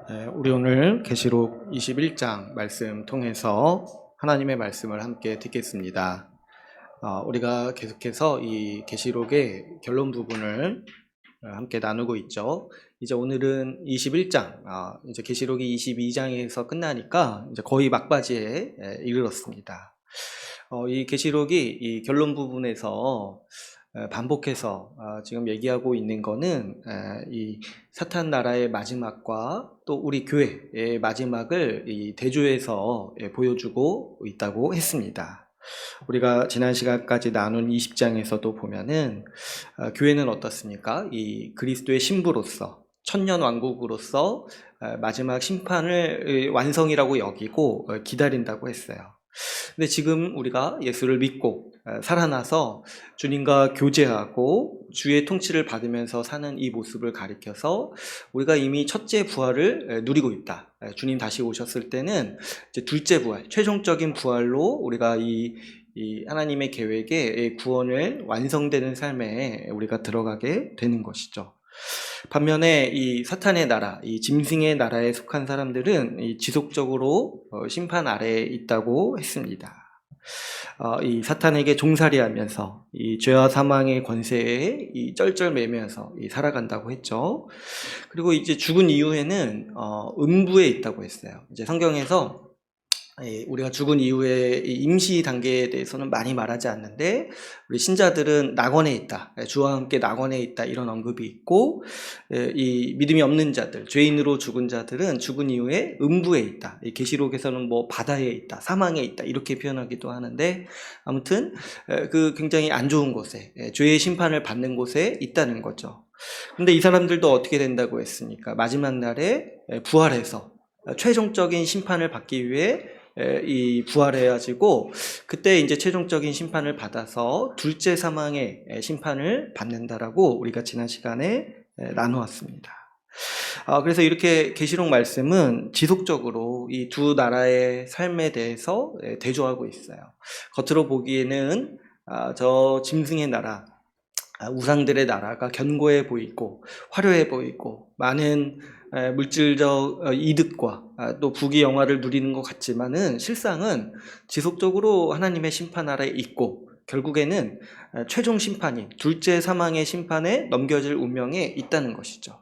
우리 오늘 계시록 21장 말씀 통해서 하나님의 말씀을 함께 듣겠습니다. 우리가 계속해서 이 계시록의 결론 부분을 함께 나누고 있죠. 이제 오늘은 21장, 이제 계시록이 22장에서 끝나니까 이제 거의 막바지에 이르렀습니다. 이 계시록이 이 결론 부분에서 반복해서 지금 얘기하고 있는 거는 이 사탄 나라의 마지막과 또 우리 교회의 마지막을 이 대조해서 보여주고 있다고 했습니다. 우리가 지난 시간까지 나눈 20장에서도 보면은 교회는 어떻습니까? 이 그리스도의 신부로서 천년 왕국으로서 마지막 심판을 완성이라고 여기고 기다린다고 했어요. 근데 지금 우리가 예수를 믿고 살아나서 주님과 교제하고 주의 통치를 받으면서 사는 이 모습을 가리켜서 우리가 이미 첫째 부활을 누리고 있다. 주님 다시 오셨을 때는 이제 둘째 부활, 최종적인 부활로 우리가 이 하나님의 계획의 구원을 완성되는 삶에 우리가 들어가게 되는 것이죠. 반면에 이 사탄의 나라, 이 짐승의 나라에 속한 사람들은 이 지속적으로 심판 아래에 있다고 했습니다. 이 사탄에게 종살이하면서 이 죄와 사망의 권세에 이 쩔쩔매면서 살아간다고 했죠. 그리고 이제 죽은 이후에는 음부에 있다고 했어요. 이제 성경에서 우리가 죽은 이후에 임시 단계에 대해서는 많이 말하지 않는데 우리 신자들은 낙원에 있다, 주와 함께 낙원에 있다 이런 언급이 있고, 이 믿음이 없는 자들, 죄인으로 죽은 자들은 죽은 이후에 음부에 있다. 계시록에서는 뭐 바다에 있다, 사망에 있다 이렇게 표현하기도 하는데, 아무튼 그 굉장히 안 좋은 곳에, 죄의 심판을 받는 곳에 있다는 거죠. 근데 이 사람들도 어떻게 된다고 했습니까? 마지막 날에 부활해서 최종적인 심판을 받기 위해 이 부활해가지고 그때 이제 최종적인 심판을 받아서 둘째 사망의 심판을 받는다라고 우리가 지난 시간에 나누었습니다. 그래서 이렇게 계시록 말씀은 지속적으로 이 두 나라의 삶에 대해서 대조하고 있어요. 겉으로 보기에는 저 짐승의 나라, 우상들의 나라가 견고해 보이고 화려해 보이고 많은 물질적 이득과 또 부귀 영화를 누리는 것 같지만은 실상은 지속적으로 하나님의 심판 아래에 있고 결국에는 최종 심판인 둘째 사망의 심판에 넘겨질 운명에 있다는 것이죠.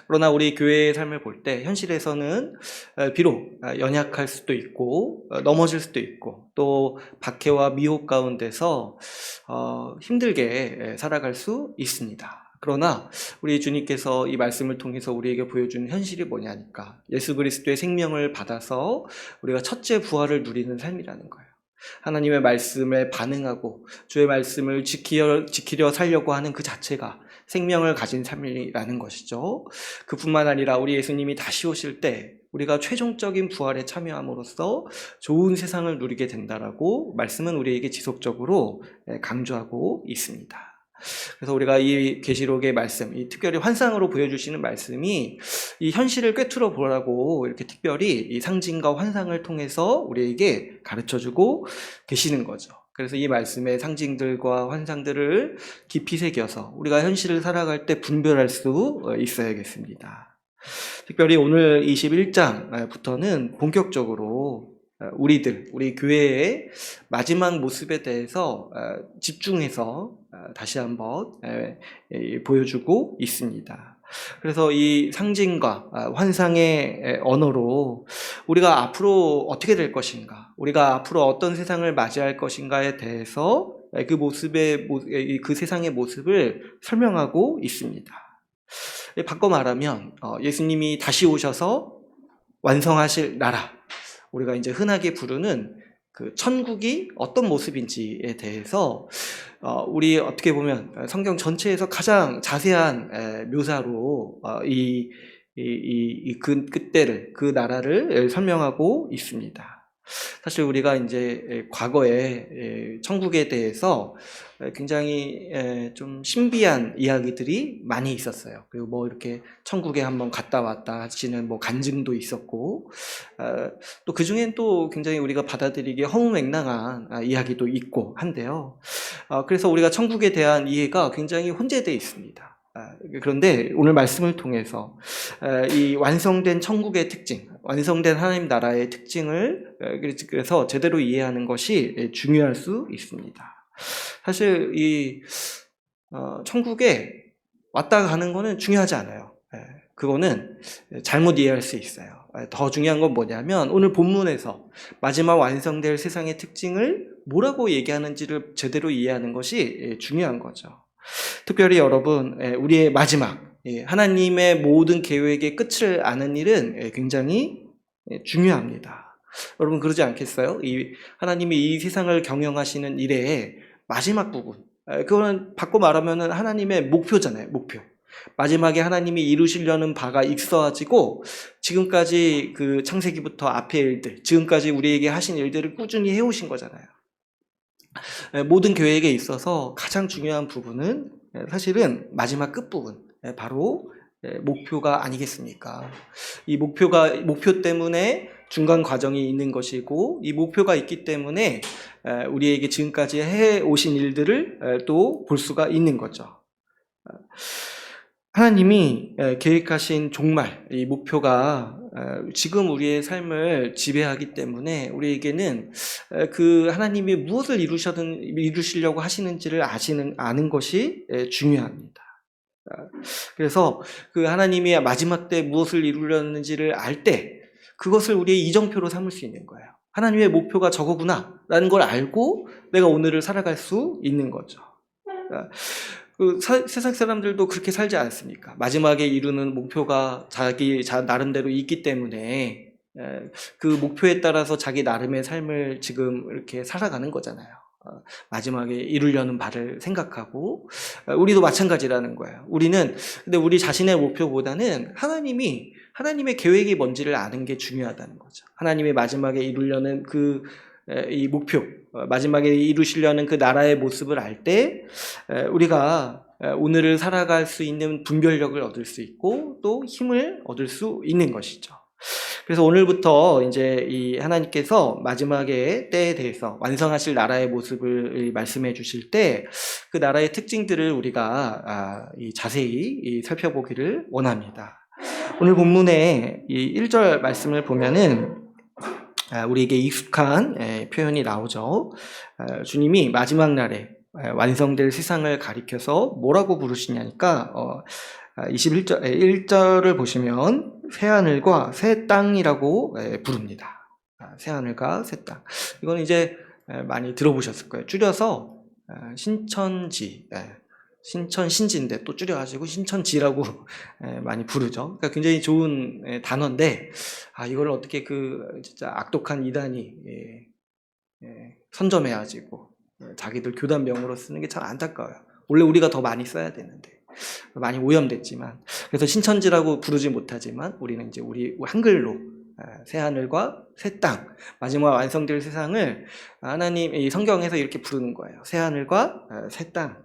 그러나 우리 교회의 삶을 볼 때 현실에서는 비록 연약할 수도 있고 넘어질 수도 있고 또 박해와 미혹 가운데서 힘들게 살아갈 수 있습니다. 그러나 우리 주님께서 이 말씀을 통해서 우리에게 보여주는 현실이 뭐냐니까 예수 그리스도의 생명을 받아서 우리가 첫째 부활을 누리는 삶이라는 거예요. 하나님의 말씀에 반응하고 주의 말씀을 지키려 살려고 하는 그 자체가 생명을 가진 삶이라는 것이죠. 그뿐만 아니라 우리 예수님이 다시 오실 때 우리가 최종적인 부활에 참여함으로써 좋은 세상을 누리게 된다라고 말씀은 우리에게 지속적으로 강조하고 있습니다. 그래서 우리가 이 계시록의 말씀, 이 특별히 환상으로 보여주시는 말씀이 이 현실을 꿰뚫어 보라고 이렇게 특별히 이 상징과 환상을 통해서 우리에게 가르쳐주고 계시는 거죠. 그래서 이 말씀의 상징들과 환상들을 깊이 새겨서 우리가 현실을 살아갈 때 분별할 수 있어야겠습니다. 특별히 오늘 21장부터는 본격적으로 우리 교회의 마지막 모습에 대해서 집중해서 다시 한번 보여주고 있습니다. 그래서 이 상징과 환상의 언어로 우리가 앞으로 어떻게 될 것인가, 우리가 앞으로 어떤 세상을 맞이할 것인가에 대해서 그 세상의 모습을 설명하고 있습니다. 바꿔 말하면 예수님이 다시 오셔서 완성하실 나라, 우리가 이제 흔하게 부르는 그 천국이 어떤 모습인지에 대해서 우리 어떻게 보면 성경 전체에서 가장 자세한 묘사로 그때를, 그 나라를 설명하고 있습니다. 사실 우리가 이제 과거에 천국에 대해서 굉장히 좀 신비한 이야기들이 많이 있었어요. 그리고 뭐 이렇게 천국에 한번 갔다 왔다 하시는 뭐 간증도 있었고, 또 그중엔 또 굉장히 우리가 받아들이기에 허무맹랑한 이야기도 있고 한데요. 그래서 우리가 천국에 대한 이해가 굉장히 혼재되어 있습니다. 그런데 오늘 말씀을 통해서 이 완성된 천국의 특징, 완성된 하나님 나라의 특징을 그래서 제대로 이해하는 것이 중요할 수 있습니다. 사실 이 천국에 왔다 가는 거는 중요하지 않아요. 그거는 잘못 이해할 수 있어요. 더 중요한 건 뭐냐면 오늘 본문에서 마지막 완성될 세상의 특징을 뭐라고 얘기하는지를 제대로 이해하는 것이 중요한 거죠. 특별히 여러분, 우리의 마지막, 하나님의 모든 계획의 끝을 아는 일은 굉장히 중요합니다. 여러분 그러지 않겠어요? 하나님이 이 세상을 경영하시는 일의 마지막 부분, 그거는 바꿔 말하면 하나님의 목표잖아요. 목표. 마지막에 하나님이 이루시려는 바가 있어가지고 지금까지 그 창세기부터 앞의 일들, 지금까지 우리에게 하신 일들을 꾸준히 해오신 거잖아요. 모든 계획에 있어서 가장 중요한 부분은 사실은 마지막 끝부분, 바로 목표가 아니겠습니까? 이 목표 때문에 중간 과정이 있는 것이고, 이 목표가 있기 때문에 우리에게 지금까지 해오신 일들을 또 볼 수가 있는 거죠. 하나님이 계획하신 종말, 이 목표가 지금 우리의 삶을 지배하기 때문에 우리에게는 그 하나님이 무엇을 이루시려고 하시는지를 아는 것이 중요합니다. 그래서 그 하나님이 마지막 때 무엇을 이루려는지를 알 때 그것을 우리의 이정표로 삼을 수 있는 거예요. 하나님의 목표가 저거구나 라는 걸 알고 내가 오늘을 살아갈 수 있는 거죠. 세상 사람들도 그렇게 살지 않습니까? 마지막에 이루는 목표가 자기 나름대로 있기 때문에 그 목표에 따라서 자기 나름의 삶을 지금 이렇게 살아가는 거잖아요. 마지막에 이루려는 바를 생각하고, 우리도 마찬가지라는 거예요. 근데 우리 자신의 목표보다는 하나님의 계획이 뭔지를 아는 게 중요하다는 거죠. 하나님의 마지막에 이루려는 이 목표, 마지막에 이루시려는 그 나라의 모습을 알 때 우리가 오늘을 살아갈 수 있는 분별력을 얻을 수 있고 또 힘을 얻을 수 있는 것이죠. 그래서 오늘부터 이제 이 하나님께서 마지막의 때에 대해서 완성하실 나라의 모습을 말씀해 주실 때 그 나라의 특징들을 우리가 자세히 살펴보기를 원합니다. 오늘 본문의 이 1절 말씀을 보면은 우리에게 익숙한 표현이 나오죠. 주님이 마지막 날에 완성될 세상을 가리켜서 뭐라고 부르시냐니까 1절을 보시면 새하늘과 새 땅이라고 부릅니다. 새하늘과 새 땅. 이건 이제 많이 들어보셨을 거예요. 줄여서 신천신지인데 또 줄여가지고 신천지라고 많이 부르죠. 그러니까 굉장히 좋은 단어인데, 이걸 어떻게 진짜 악독한 이단이 선점해가지고 자기들 교단명으로 쓰는 게 참 안타까워요. 원래 우리가 더 많이 써야 되는데 많이 오염됐지만, 그래서 신천지라고 부르지 못하지만 우리는 이제 우리 한글로 새하늘과 새 땅, 마지막 완성될 세상을 하나님 이 성경에서 이렇게 부르는 거예요. 새하늘과 새 땅.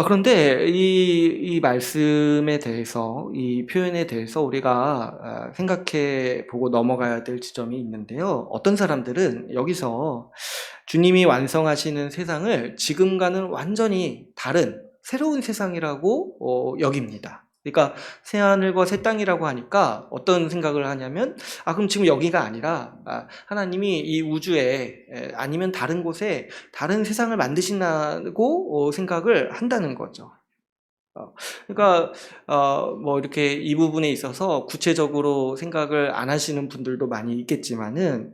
그런데 이 말씀에 대해서, 이 표현에 대해서 우리가 생각해 보고 넘어가야 될 지점이 있는데요. 어떤 사람들은 여기서 주님이 완성하시는 세상을 지금과는 완전히 다른 새로운 세상이라고 여깁니다. 그러니까 새하늘과 새 땅이라고 하니까 어떤 생각을 하냐면, 그럼 지금 여기가 아니라 하나님이 이 우주에 아니면 다른 곳에 다른 세상을 만드신다고 생각을 한다는 거죠. 그러니까 뭐 이렇게 이 부분에 있어서 구체적으로 생각을 안 하시는 분들도 많이 있겠지만은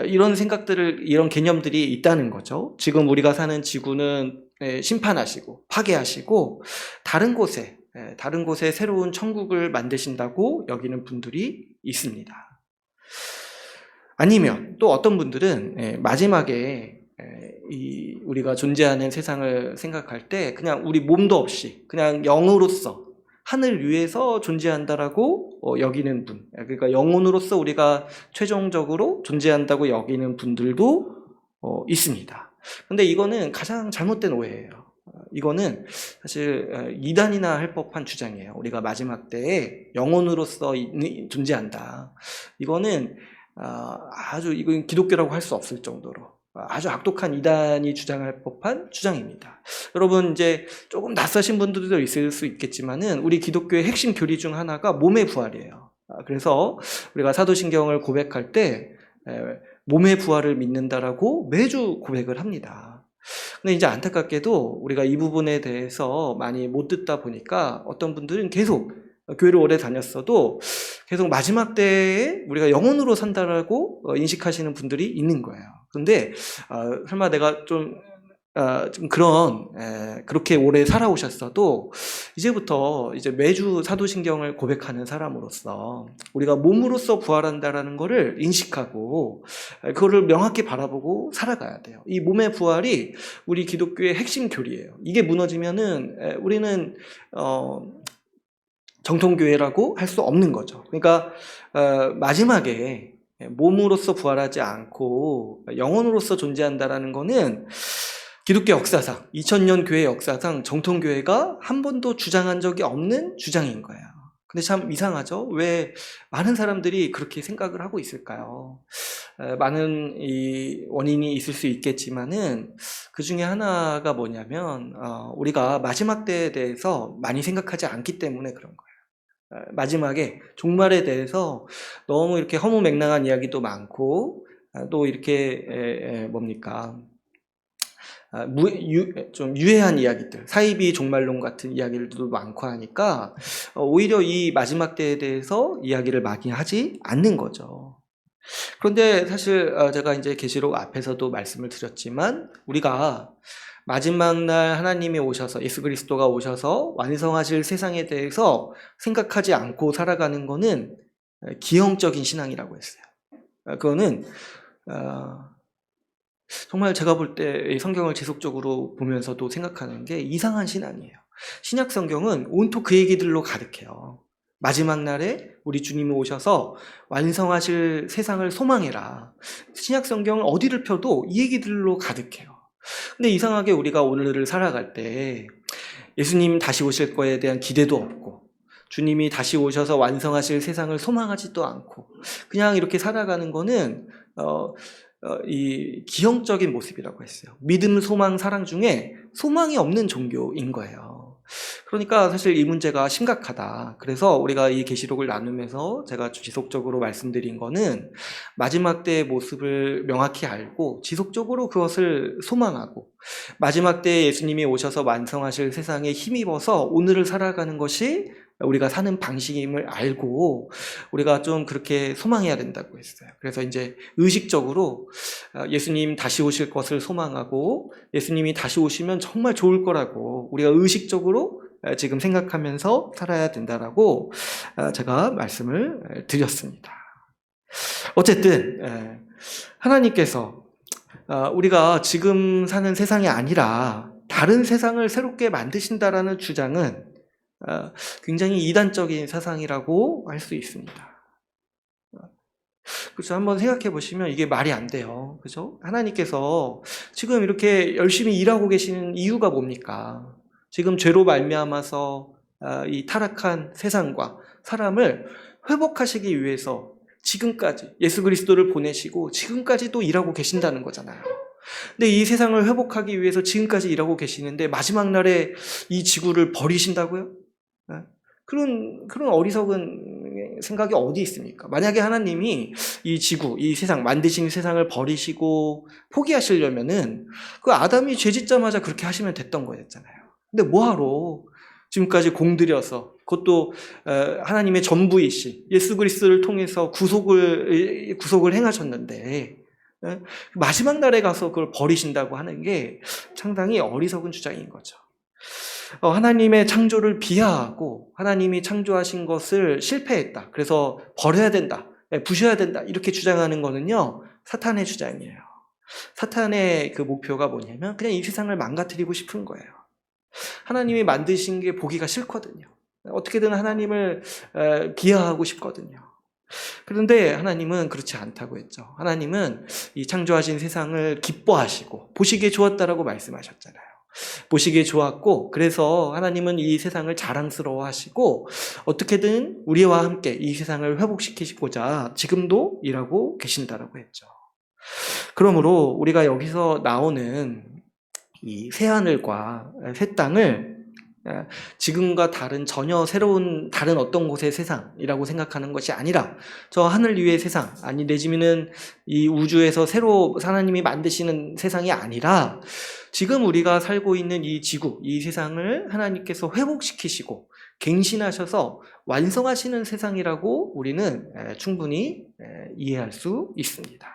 이런 개념들이 있다는 거죠. 지금 우리가 사는 지구는 심판하시고 파괴하시고 다른 곳에 새로운 천국을 만드신다고 여기는 분들이 있습니다. 아니면 또 어떤 분들은 마지막에 우리가 존재하는 세상을 생각할 때 그냥 우리 몸도 없이 그냥 영으로서 하늘 위에서 존재한다라고 여기는 분, 그러니까 영혼으로서 우리가 최종적으로 존재한다고 여기는 분들도 있습니다. 근데 이거는 가장 잘못된 오해예요. 이거는 사실 이단이나 할 법한 주장이에요. 우리가 마지막 때에 영혼으로서 존재한다. 이거는 이건 기독교라고 할 수 없을 정도로 아주 악독한 이단이 주장할 법한 주장입니다. 여러분 이제 조금 낯서신 분들도 있을 수 있겠지만은 우리 기독교의 핵심 교리 중 하나가 몸의 부활이에요. 그래서 우리가 사도신경을 고백할 때 몸의 부활을 믿는다라고 매주 고백을 합니다. 근데 이제 안타깝게도 우리가 이 부분에 대해서 많이 못 듣다 보니까 어떤 분들은 계속 교회를 오래 다녔어도 계속 마지막 때에 우리가 영혼으로 산다라고 인식하시는 분들이 있는 거예요. 그런데 설마 내가 좀 그렇게 오래 살아오셨어도 이제부터 이제 매주 사도신경을 고백하는 사람으로서 우리가 몸으로서 부활한다라는 것을 인식하고 그거를 명확히 바라보고 살아가야 돼요. 이 몸의 부활이 우리 기독교의 핵심 교리예요. 이게 무너지면은 우리는 정통교회라고 할 수 없는 거죠. 그러니까 마지막에 몸으로서 부활하지 않고 영혼으로서 존재한다라는 거는 기독교 역사상 2000년 교회 역사상 정통교회가 한 번도 주장한 적이 없는 주장인 거예요. 근데 참 이상하죠? 왜 많은 사람들이 그렇게 생각을 하고 있을까요? 많은 이 원인이 있을 수 있겠지만은 그 중에 하나가 뭐냐면 우리가 마지막 때에 대해서 많이 생각하지 않기 때문에 그런 거예요. 마지막에 종말에 대해서 너무 이렇게 허무맹랑한 이야기도 많고 또 이렇게 좀 유해한 이야기들, 사이비 종말론 같은 이야기들도 많고 하니까 오히려 이 마지막 때에 대해서 이야기를 많이 하지 않는 거죠. 그런데 사실 제가 이제 계시록 앞에서도 말씀을 드렸지만 우리가 마지막 날 하나님이 오셔서 예수 그리스도가 오셔서 완성하실 세상에 대해서 생각하지 않고 살아가는 거는 기형적인 신앙이라고 했어요. 그거는 정말 제가 볼 때 성경을 지속적으로 보면서도 생각하는 게 이상한 신앙이에요. 신약 성경은 온통 그 얘기들로 가득해요. 마지막 날에 우리 주님이 오셔서 완성하실 세상을 소망해라. 신약 성경을 어디를 펴도 이 얘기들로 가득해요. 근데 이상하게 우리가 오늘을 살아갈 때 예수님 다시 오실 거에 대한 기대도 없고 주님이 다시 오셔서 완성하실 세상을 소망하지도 않고 그냥 이렇게 살아가는 거는 이 기형적인 모습이라고 했어요. 믿음, 소망, 사랑 중에 소망이 없는 종교인 거예요. 그러니까 사실 이 문제가 심각하다. 그래서 우리가 이 계시록을 나누면서 제가 지속적으로 말씀드린 거는 마지막 때의 모습을 명확히 알고 지속적으로 그것을 소망하고 마지막 때에 예수님이 오셔서 완성하실 세상에 힘입어서 오늘을 살아가는 것이 우리가 사는 방식임을 알고 우리가 좀 그렇게 소망해야 된다고 했어요. 그래서 이제 의식적으로 예수님 다시 오실 것을 소망하고 예수님이 다시 오시면 정말 좋을 거라고 우리가 의식적으로 지금 생각하면서 살아야 된다라고 제가 말씀을 드렸습니다. 어쨌든 하나님께서 우리가 지금 사는 세상이 아니라 다른 세상을 새롭게 만드신다라는 주장은 굉장히 이단적인 사상이라고 할 수 있습니다. 그래서 한번 생각해 보시면 이게 말이 안 돼요. 그죠? 하나님께서 지금 이렇게 열심히 일하고 계시는 이유가 뭡니까? 지금 죄로 말미암아서 이 타락한 세상과 사람을 회복하시기 위해서 지금까지 예수 그리스도를 보내시고 지금까지도 일하고 계신다는 거잖아요. 근데 이 세상을 회복하기 위해서 지금까지 일하고 계시는데 마지막 날에 이 지구를 버리신다고요? 그런 어리석은 생각이 어디 있습니까? 만약에 하나님이 이 지구, 이 세상, 만드신 세상을 버리시고 포기하시려면은 그 아담이 죄 짓자마자 그렇게 하시면 됐던 거였잖아요. 근데 뭐하러 지금까지 공들여서 그것도 하나님의 전부이신 예수 그리스도를 통해서 구속을 행하셨는데 마지막 날에 가서 그걸 버리신다고 하는 게 상당히 어리석은 주장인 거죠. 하나님의 창조를 비하하고 하나님이 창조하신 것을 실패했다. 그래서 버려야 된다. 부셔야 된다. 이렇게 주장하는 거는요. 사탄의 주장이에요. 사탄의 그 목표가 뭐냐면 그냥 이 세상을 망가뜨리고 싶은 거예요. 하나님이 만드신 게 보기가 싫거든요. 어떻게든 하나님을 비하하고 싶거든요. 그런데 하나님은 그렇지 않다고 했죠. 하나님은 이 창조하신 세상을 기뻐하시고 보시기에 좋았다라고 말씀하셨잖아요. 보시기에 좋았고 그래서 하나님은 이 세상을 자랑스러워하시고 어떻게든 우리와 함께 이 세상을 회복시키시고자 지금도 일하고 계신다라고 했죠. 그러므로 우리가 여기서 나오는 이 새하늘과 새 땅을 지금과 다른 전혀 새로운 다른 어떤 곳의 세상이라고 생각하는 것이 아니라 저 하늘 위의 세상, 아니 내지는 이 우주에서 새로 하나님이 만드시는 세상이 아니라 지금 우리가 살고 있는 이 지구, 이 세상을 하나님께서 회복시키시고 갱신하셔서 완성하시는 세상이라고 우리는 충분히 이해할 수 있습니다.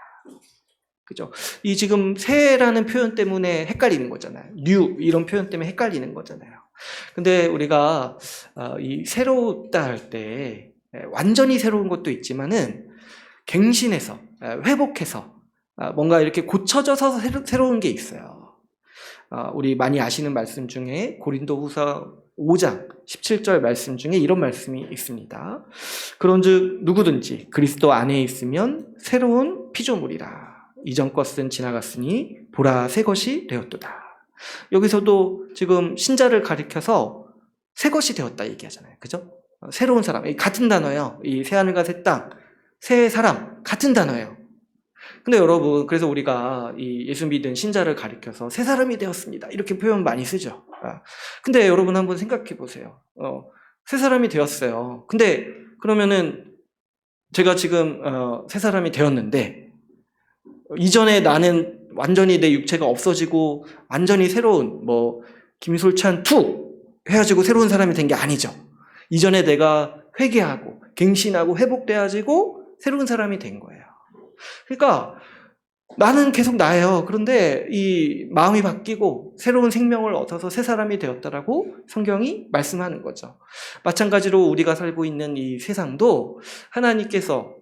그죠? 이 지금 새라는 표현 때문에 헷갈리는 거잖아요. new 이런 표현 때문에 헷갈리는 거잖아요. 근데 우리가 이 새롭다 할 때 완전히 새로운 것도 있지만은 갱신해서 회복해서 뭔가 이렇게 고쳐져서 새로운 게 있어요. 우리 많이 아시는 말씀 중에 고린도후서 5장 17절 말씀 중에 이런 말씀이 있습니다. 그런즉 누구든지 그리스도 안에 있으면 새로운 피조물이라. 이전 것은 지나갔으니 보라 새 것이 되었도다. 여기서도 지금 신자를 가리켜서 새 것이 되었다 얘기하잖아요. 그죠? 새로운 사람, 같은 단어예요. 이 새하늘과 새 땅, 새 사람, 같은 단어예요. 근데 여러분, 그래서 우리가 이 예수 믿은 신자를 가리켜서 새 사람이 되었습니다. 이렇게 표현 많이 쓰죠. 근데 여러분 한번 생각해 보세요. 새 사람이 되었어요. 근데 그러면은 제가 지금 새 사람이 되었는데 이전에 나는 완전히 내 육체가 없어지고 완전히 새로운 김솔찬 2 해가지고 새로운 사람이 된 게 아니죠. 이전에 내가 회개하고 갱신하고 회복돼가지고 새로운 사람이 된 거예요. 그러니까 나는 계속 나예요. 그런데 이 마음이 바뀌고 새로운 생명을 얻어서 새 사람이 되었다라고 성경이 말씀하는 거죠. 마찬가지로 우리가 살고 있는 이 세상도 하나님께서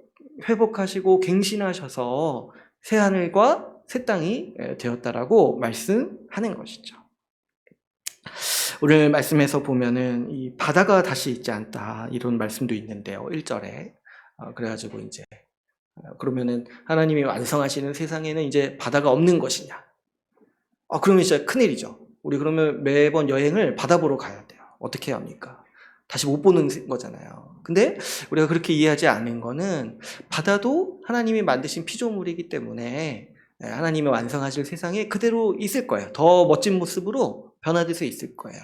회복하시고 갱신하셔서 새 하늘과 새 땅이 되었다라고 말씀하는 것이죠. 오늘 말씀에서 보면은 이 바다가 다시 있지 않다 이런 말씀도 있는데요. 1절에 그래가지고 이제 그러면은 하나님이 완성하시는 세상에는 이제 바다가 없는 것이냐? 그러면 진짜 큰일이죠. 우리 그러면 매번 여행을 바다 보러 가야 돼요. 어떻게 해야 합니까? 다시 못 보는 거잖아요. 근데 우리가 그렇게 이해하지 않는 거는 바다도 하나님이 만드신 피조물이기 때문에 하나님이 완성하실 세상에 그대로 있을 거예요. 더 멋진 모습으로 변화돼서 있을 거예요.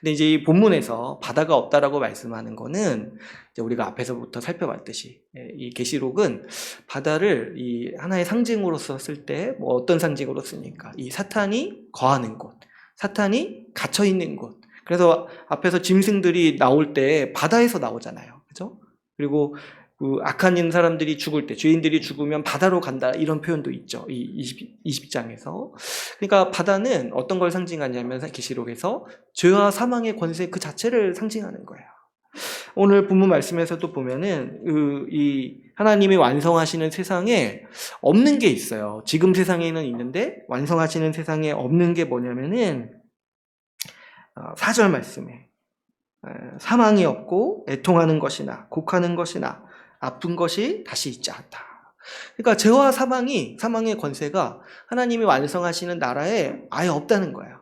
근데 이제 이 본문에서 바다가 없다라고 말씀하는 거는 이제 우리가 앞에서부터 살펴봤듯이 이 계시록은 바다를 이 하나의 상징으로서 쓸 때 어떤 상징으로 씁니까? 이 사탄이 거하는 곳, 사탄이 갇혀 있는 곳. 그래서 앞에서 짐승들이 나올 때 바다에서 나오잖아요. 그죠? 그리고 그 악한 사람들이 죽을 때, 죄인들이 죽으면 바다로 간다 이런 표현도 있죠. 이 20장에서. 그러니까 바다는 어떤 걸 상징하냐면 계시록에서 죄와 사망의 권세 그 자체를 상징하는 거예요. 오늘 본문 말씀에서도 보면은 이 하나님이 완성하시는 세상에 없는 게 있어요. 지금 세상에는 있는데 완성하시는 세상에 없는 게 뭐냐면은 4절 말씀에 사망이 없고 애통하는 것이나 곡하는 것이나 아픈 것이 다시 있지 않다. 그러니까 죄와 사망의 권세가 하나님이 완성하시는 나라에 아예 없다는 거예요.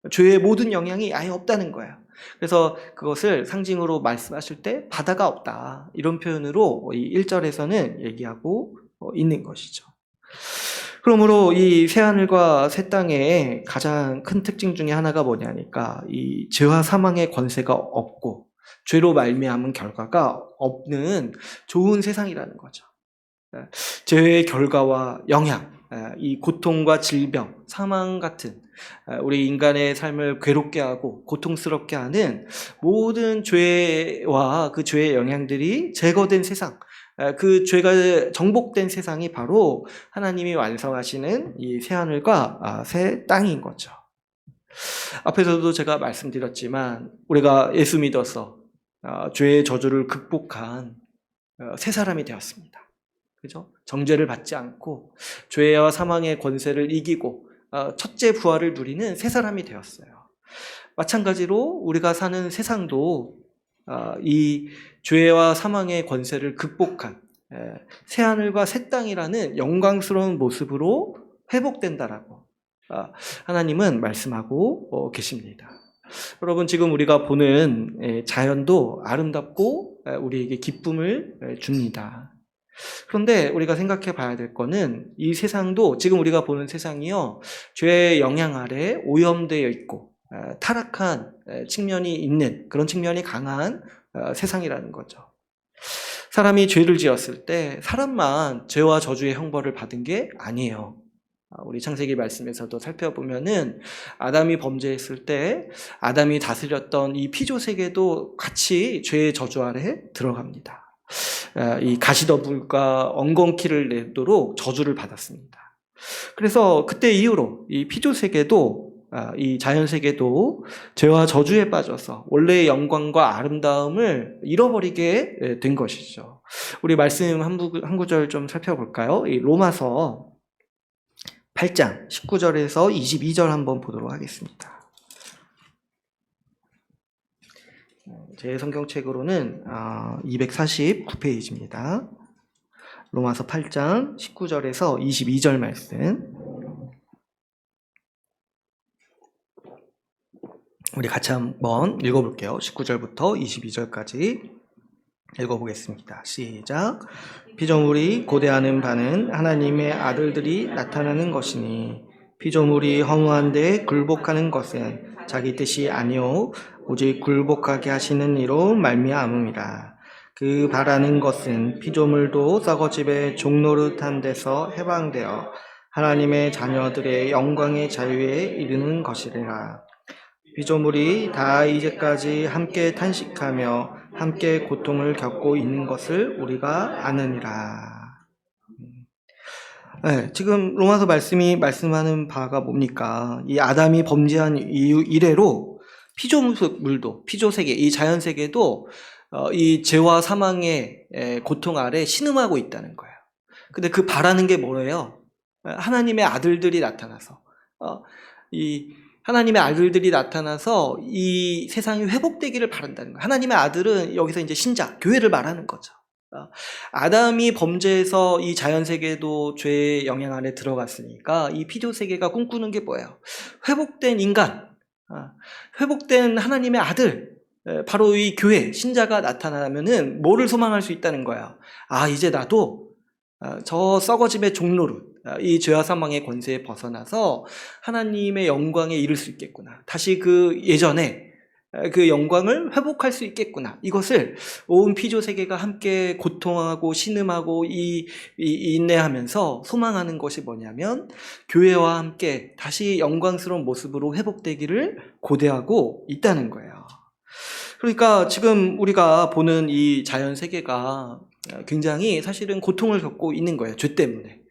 죄의 모든 영향이 아예 없다는 거예요. 그래서 그것을 상징으로 말씀하실 때 바다가 없다. 이런 표현으로 이 1절에서는 얘기하고 있는 것이죠. 그러므로 이 새하늘과 새 땅의 가장 큰 특징 중에 하나가 뭐냐니까 이 죄와 사망의 권세가 없고 죄로 말미암은 결과가 없는 좋은 세상이라는 거죠. 죄의 결과와 영향, 이 고통과 질병, 사망 같은 우리 인간의 삶을 괴롭게 하고 고통스럽게 하는 모든 죄와 그 죄의 영향들이 제거된 세상, 그 죄가 정복된 세상이 바로 하나님이 완성하시는 이 새하늘과 새 땅인 거죠. 앞에서도 제가 말씀드렸지만 우리가 예수 믿어서 죄의 저주를 극복한 새 사람이 되었습니다. 그죠? 정죄를 받지 않고 죄와 사망의 권세를 이기고 첫째 부활을 누리는 새 사람이 되었어요. 마찬가지로 우리가 사는 세상도 이 죄와 사망의 권세를 극복한 새 하늘과 새 땅이라는 영광스러운 모습으로 회복된다라고 하나님은 말씀하고 계십니다. 여러분 지금 우리가 보는 자연도 아름답고 우리에게 기쁨을 줍니다. 그런데 우리가 생각해 봐야 될 거는 이 세상도 지금 우리가 보는 세상이요. 죄의 영향 아래 오염되어 있고 타락한 측면이 있는 그런 측면이 강한 세상이라는 거죠. 사람이 죄를 지었을 때 사람만 죄와 저주의 형벌을 받은 게 아니에요. 우리 창세기 말씀에서도 살펴보면은 아담이 범죄했을 때 아담이 다스렸던 이 피조 세계도 같이 죄의 저주 아래 들어갑니다. 이 가시더불과 엉겅퀴를 내도록 저주를 받았습니다. 그래서 그때 이후로 이 피조 세계도 이 자연 세계도 죄와 저주에 빠져서 원래의 영광과 아름다움을 잃어버리게 된 것이죠. 우리 말씀 한 구절 좀 살펴볼까요? 이 로마서 8장 19절에서 22절 한번 보도록 하겠습니다. 제 성경책으로는 249페이지입니다. 로마서 8장 19절에서 22절 말씀. 우리 같이 한번 읽어볼게요. 19절부터 22절까지 읽어보겠습니다. 시작. 피조물이 고대하는 바는 하나님의 아들들이 나타나는 것이니 피조물이 허무한데 굴복하는 것은 자기 뜻이 아니오 오직 굴복하게 하시는 이로 말미암음이라. 그 바라는 것은 피조물도 썩어집에 종노릇한 데서 해방되어 하나님의 자녀들의 영광의 자유에 이르는 것이라. 피조물이 다 이제까지 함께 탄식하며 함께 고통을 겪고 있는 것을 우리가 아느니라. 네, 지금 로마서 말씀이 말씀하는 바가 뭡니까? 이 아담이 범죄한 이래로 피조물도, 피조세계, 이 자연세계도 이 죄와 사망의 고통 아래 신음하고 있다는 거예요. 근데 그 바라는 게 뭐예요? 하나님의 아들들이 나타나서 하나님의 아들들이 나타나서 이 세상이 회복되기를 바란다는 거예요. 하나님의 아들은 여기서 이제 신자, 교회를 말하는 거죠. 아담이 범죄해서 이 자연세계도 죄의 영향 안에 들어갔으니까 이 피조세계가 꿈꾸는 게 뭐예요? 회복된 인간, 회복된 하나님의 아들, 바로 이 교회, 신자가 나타나면은 뭐를 소망할 수 있다는 거예요? 이제 나도 저 썩어짐의 종로를 이 죄와 사망의 권세에 벗어나서 하나님의 영광에 이를 수 있겠구나. 다시 그 예전에 그 영광을 회복할 수 있겠구나. 이것을 온 피조세계가 함께 고통하고 신음하고 인내하면서 소망하는 것이 뭐냐면 교회와 함께 다시 영광스러운 모습으로 회복되기를 고대하고 있다는 거예요. 그러니까 지금 우리가 보는 이 자연세계가 굉장히 사실은 고통을 겪고 있는 거예요. 죄 때문에.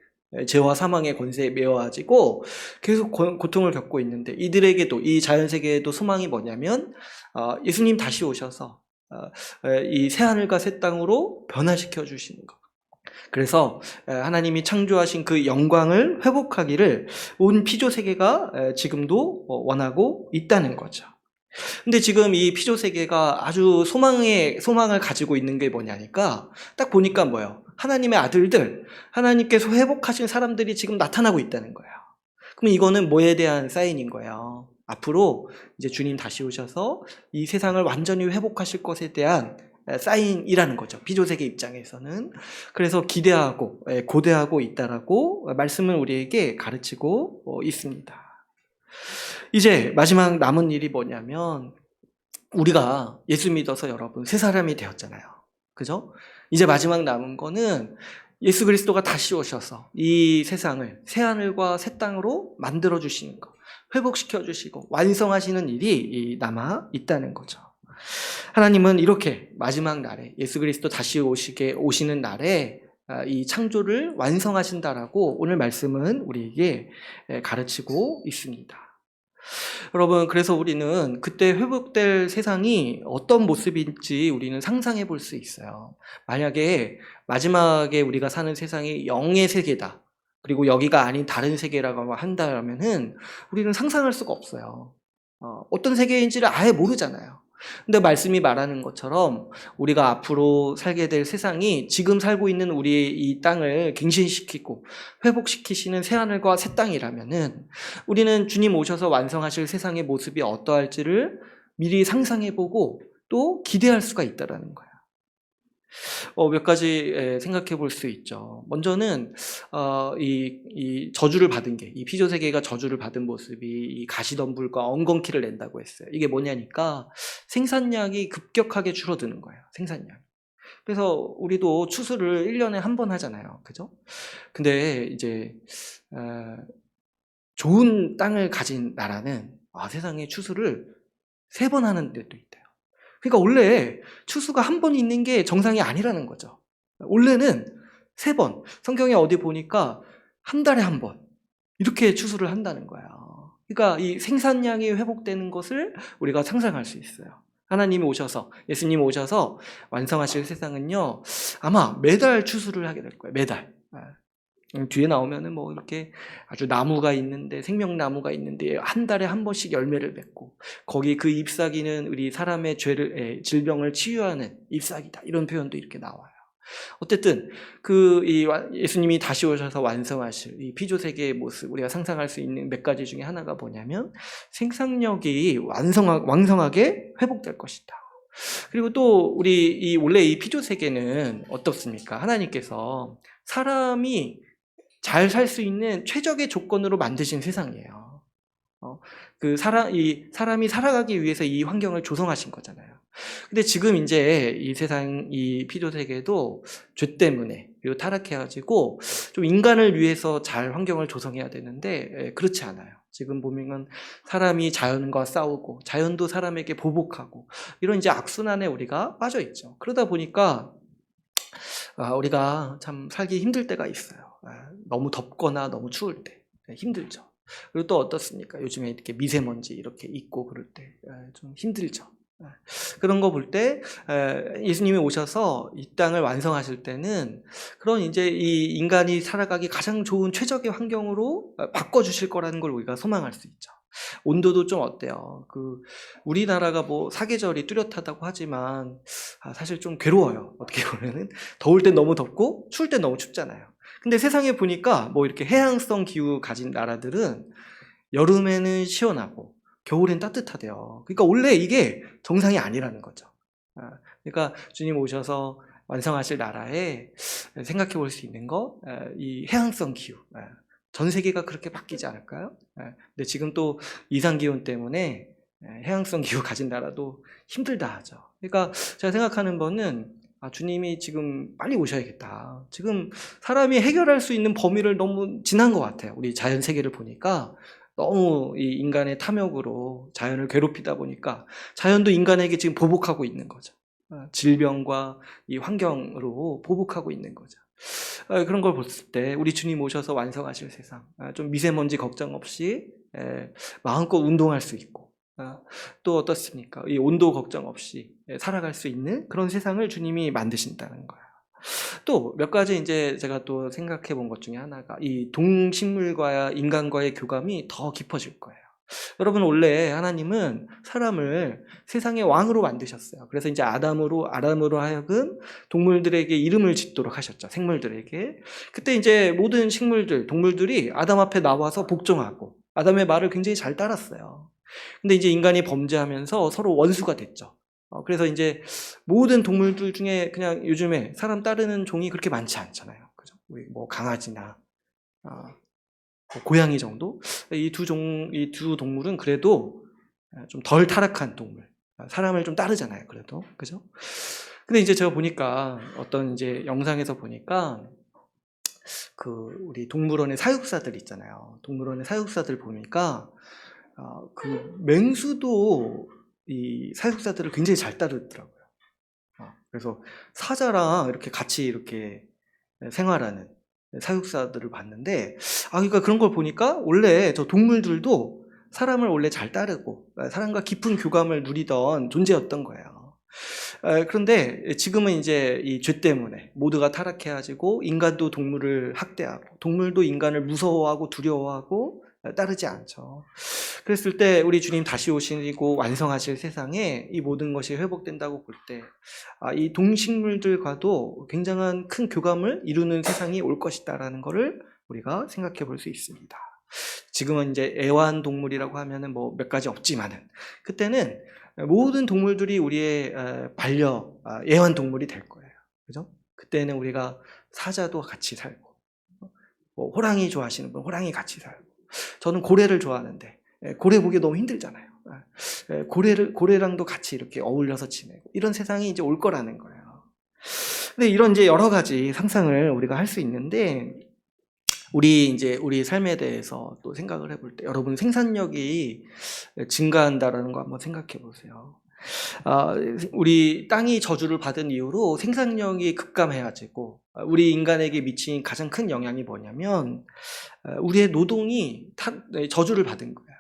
죄와 사망의 권세에 매여가지고 계속 고통을 겪고 있는데 이들에게도 이 자연세계에도 소망이 뭐냐면 예수님 다시 오셔서 이 새하늘과 새 땅으로 변화시켜 주시는 것. 그래서 하나님이 창조하신 그 영광을 회복하기를 온 피조세계가 지금도 원하고 있다는 거죠. 근데 지금 이 피조세계가 아주 소망을 가지고 있는 게 뭐냐니까 딱 보니까 뭐예요? 하나님의 아들들, 하나님께서 회복하신 사람들이 지금 나타나고 있다는 거예요. 그럼 이거는 뭐에 대한 사인인 거예요? 앞으로 이제 주님 다시 오셔서 이 세상을 완전히 회복하실 것에 대한 사인이라는 거죠. 피조세계 입장에서는. 그래서 기대하고 고대하고 있다라고 말씀은 우리에게 가르치고 있습니다. 이제 마지막 남은 일이 뭐냐면 우리가 예수 믿어서 여러분 새 사람이 되었잖아요. 그죠? 이제 마지막 남은 거는 예수 그리스도가 다시 오셔서 이 세상을 새하늘과 새 땅으로 만들어 주시는 것, 회복시켜 주시고 완성하시는 일이 남아 있다는 거죠. 하나님은 이렇게 마지막 날에 예수 그리스도 다시 오시는 날에 이 창조를 완성하신다라고 오늘 말씀은 우리에게 가르치고 있습니다. 여러분, 그래서 우리는 그때 회복될 세상이 어떤 모습인지 우리는 상상해 볼 수 있어요. 만약에 마지막에 우리가 사는 세상이 영의 세계다. 그리고 여기가 아닌 다른 세계라고 한다면은 우리는 상상할 수가 없어요. 어떤 세계인지를 아예 모르잖아요. 근데 말씀이 말하는 것처럼 우리가 앞으로 살게 될 세상이 지금 살고 있는 우리의 이 땅을 갱신시키고 회복시키시는 새하늘과 새 땅이라면은 우리는 주님 오셔서 완성하실 세상의 모습이 어떠할지를 미리 상상해보고 또 기대할 수가 있다라는 거예요. 몇 가지 생각해 볼 수 있죠. 먼저는 이 저주를 받은 게, 이 피조세계가 저주를 받은 모습이 이 가시덤불과 엉겅퀴를 낸다고 했어요. 이게 뭐냐니까 생산량이 급격하게 줄어드는 거예요. 생산량. 그래서 우리도 추수를 1년에 한 번 하잖아요. 그죠? 근데 이제 좋은 땅을 가진 나라는 세상에 추수를 3번 하는 데도 있대요. 그러니까 원래 추수가 한 번 있는 게 정상이 아니라는 거죠. 원래는 3번. 성경에 어디 보니까 한 달에 한 번. 이렇게 추수를 한다는 거예요. 그러니까 이 생산량이 회복되는 것을 우리가 상상할 수 있어요. 하나님이 오셔서, 예수님이 오셔서 완성하실 세상은요, 아마 매달 추수를 하게 될 거예요. 매달. 뒤에 나오면은 뭐 이렇게 아주 나무가 있는데, 생명나무가 있는데 한 달에 한 번씩 열매를 맺고, 거기 그 잎사귀는 우리 사람의 질병을 치유하는 잎사귀다, 이런 표현도 이렇게 나와요. 어쨌든 예수님이 다시 오셔서 완성하실 이 피조세계의 모습, 우리가 상상할 수 있는 몇 가지 중에 하나가 뭐냐면 생산력이 왕성하게 회복될 것이다. 그리고 또 원래 이 피조세계는 어떻습니까? 하나님께서 사람이 잘 살 수 있는 최적의 조건으로 만드신 세상이에요. 사람이 살아가기 위해서 이 환경을 조성하신 거잖아요. 근데 지금 이제 이 세상, 이 피조세계도 죄 때문에, 그리고 타락해가지고 좀 인간을 위해서 잘 환경을 조성해야 되는데, 그렇지 않아요. 지금 보면 사람이 자연과 싸우고, 자연도 사람에게 보복하고, 이런 이제 악순환에 우리가 빠져 있죠. 그러다 보니까, 우리가 참 살기 힘들 때가 있어요. 너무 덥거나 너무 추울 때. 힘들죠. 그리고 또 어떻습니까? 요즘에 이렇게 미세먼지 이렇게 있고 그럴 때 좀 힘들죠. 그런 거 볼 때 예수님이 오셔서 이 땅을 완성하실 때는 그런 이제 이 인간이 살아가기 가장 좋은 최적의 환경으로 바꿔주실 거라는 걸 우리가 소망할 수 있죠. 온도도 좀 어때요? 우리나라가 뭐 사계절이 뚜렷하다고 하지만 사실 좀 괴로워요. 어떻게 보면은 더울 땐 너무 덥고 추울 땐 너무 춥잖아요. 근데 세상에 보니까 뭐 이렇게 해양성 기후 가진 나라들은 여름에는 시원하고 겨울엔 따뜻하대요. 그러니까 원래 이게 정상이 아니라는 거죠. 그러니까 주님 오셔서 완성하실 나라에 생각해 볼 수 있는 거, 이 해양성 기후. 전 세계가 그렇게 바뀌지 않을까요? 근데 지금 또 이상기온 때문에 해양성 기후 가진 나라도 힘들다 하죠. 그러니까 제가 생각하는 거는 주님이 지금 빨리 오셔야겠다. 지금 사람이 해결할 수 있는 범위를 너무 지난 것 같아요. 우리 자연 세계를 보니까 너무 이 인간의 탐욕으로 자연을 괴롭히다 보니까 자연도 인간에게 지금 보복하고 있는 거죠. 질병과 이 환경으로 보복하고 있는 거죠. 그런 걸 봤을 때 우리 주님 오셔서 완성하실 세상, 좀 미세먼지 걱정 없이 마음껏 운동할 수 있고, 또 어떻습니까? 이 온도 걱정 없이 살아갈 수 있는 그런 세상을 주님이 만드신다는 거예요. 또 몇 가지 이제 제가 또 생각해 본 것 중에 하나가 이 동식물과 인간과의 교감이 더 깊어질 거예요. 여러분, 원래 하나님은 사람을 세상의 왕으로 만드셨어요. 그래서 이제 아담으로 하여금 동물들에게 이름을 짓도록 하셨죠. 생물들에게. 그때 이제 모든 식물들, 동물들이 아담 앞에 나와서 복종하고 아담의 말을 굉장히 잘 따랐어요. 근데 이제 인간이 범죄하면서 서로 원수가 됐죠. 그래서 이제 모든 동물들 중에 그냥 요즘에 사람 따르는 종이 그렇게 많지 않잖아요. 그죠? 뭐 강아지나 고양이 정도? 이 두 동물은 그래도 좀 덜 타락한 동물. 사람을 좀 따르잖아요, 그래도. 그죠? 근데 이제 제가 보니까 어떤 이제 영상에서 보니까 우리 동물원의 사육사들 있잖아요. 동물원의 사육사들 보니까 맹수도 이 사육사들을 굉장히 잘 따르더라고요. 그래서 사자랑 이렇게 같이 이렇게 생활하는 사육사들을 봤는데, 그러니까 그런 걸 보니까 원래 저 동물들도 사람을 원래 잘 따르고 사람과 깊은 교감을 누리던 존재였던 거예요. 그런데 지금은 이제 이 죄 때문에 모두가 타락해가지고 인간도 동물을 학대하고 동물도 인간을 무서워하고 두려워하고 따르지 않죠. 그랬을 때 우리 주님 다시 오시고 완성하실 세상에 이 모든 것이 회복된다고 볼 때 이 동식물들과도 굉장한 큰 교감을 이루는 세상이 올 것이다라는 것을 우리가 생각해 볼 수 있습니다. 지금은 이제 애완동물이라고 하면은 뭐 몇 가지 없지만은 그때는 모든 동물들이 우리의 애완동물이 될 거예요. 그죠? 그때는 우리가 사자도 같이 살고, 뭐 호랑이 좋아하시는 분 호랑이 같이 살고, 저는 고래를 좋아하는데 고래 보기 너무 힘들잖아요. 고래랑도 같이 이렇게 어울려서 지내고, 이런 세상이 이제 올 거라는 거예요. 근데 이런 이제 여러 가지 상상을 우리가 할 수 있는데, 우리 삶에 대해서 또 생각을 해볼 때, 여러분 생산력이 증가한다라는 거 한번 생각해 보세요. 우리 땅이 저주를 받은 이후로 생산력이 급감해가지고, 우리 인간에게 미친 가장 큰 영향이 뭐냐면, 우리의 노동이 저주를 받은 거예요.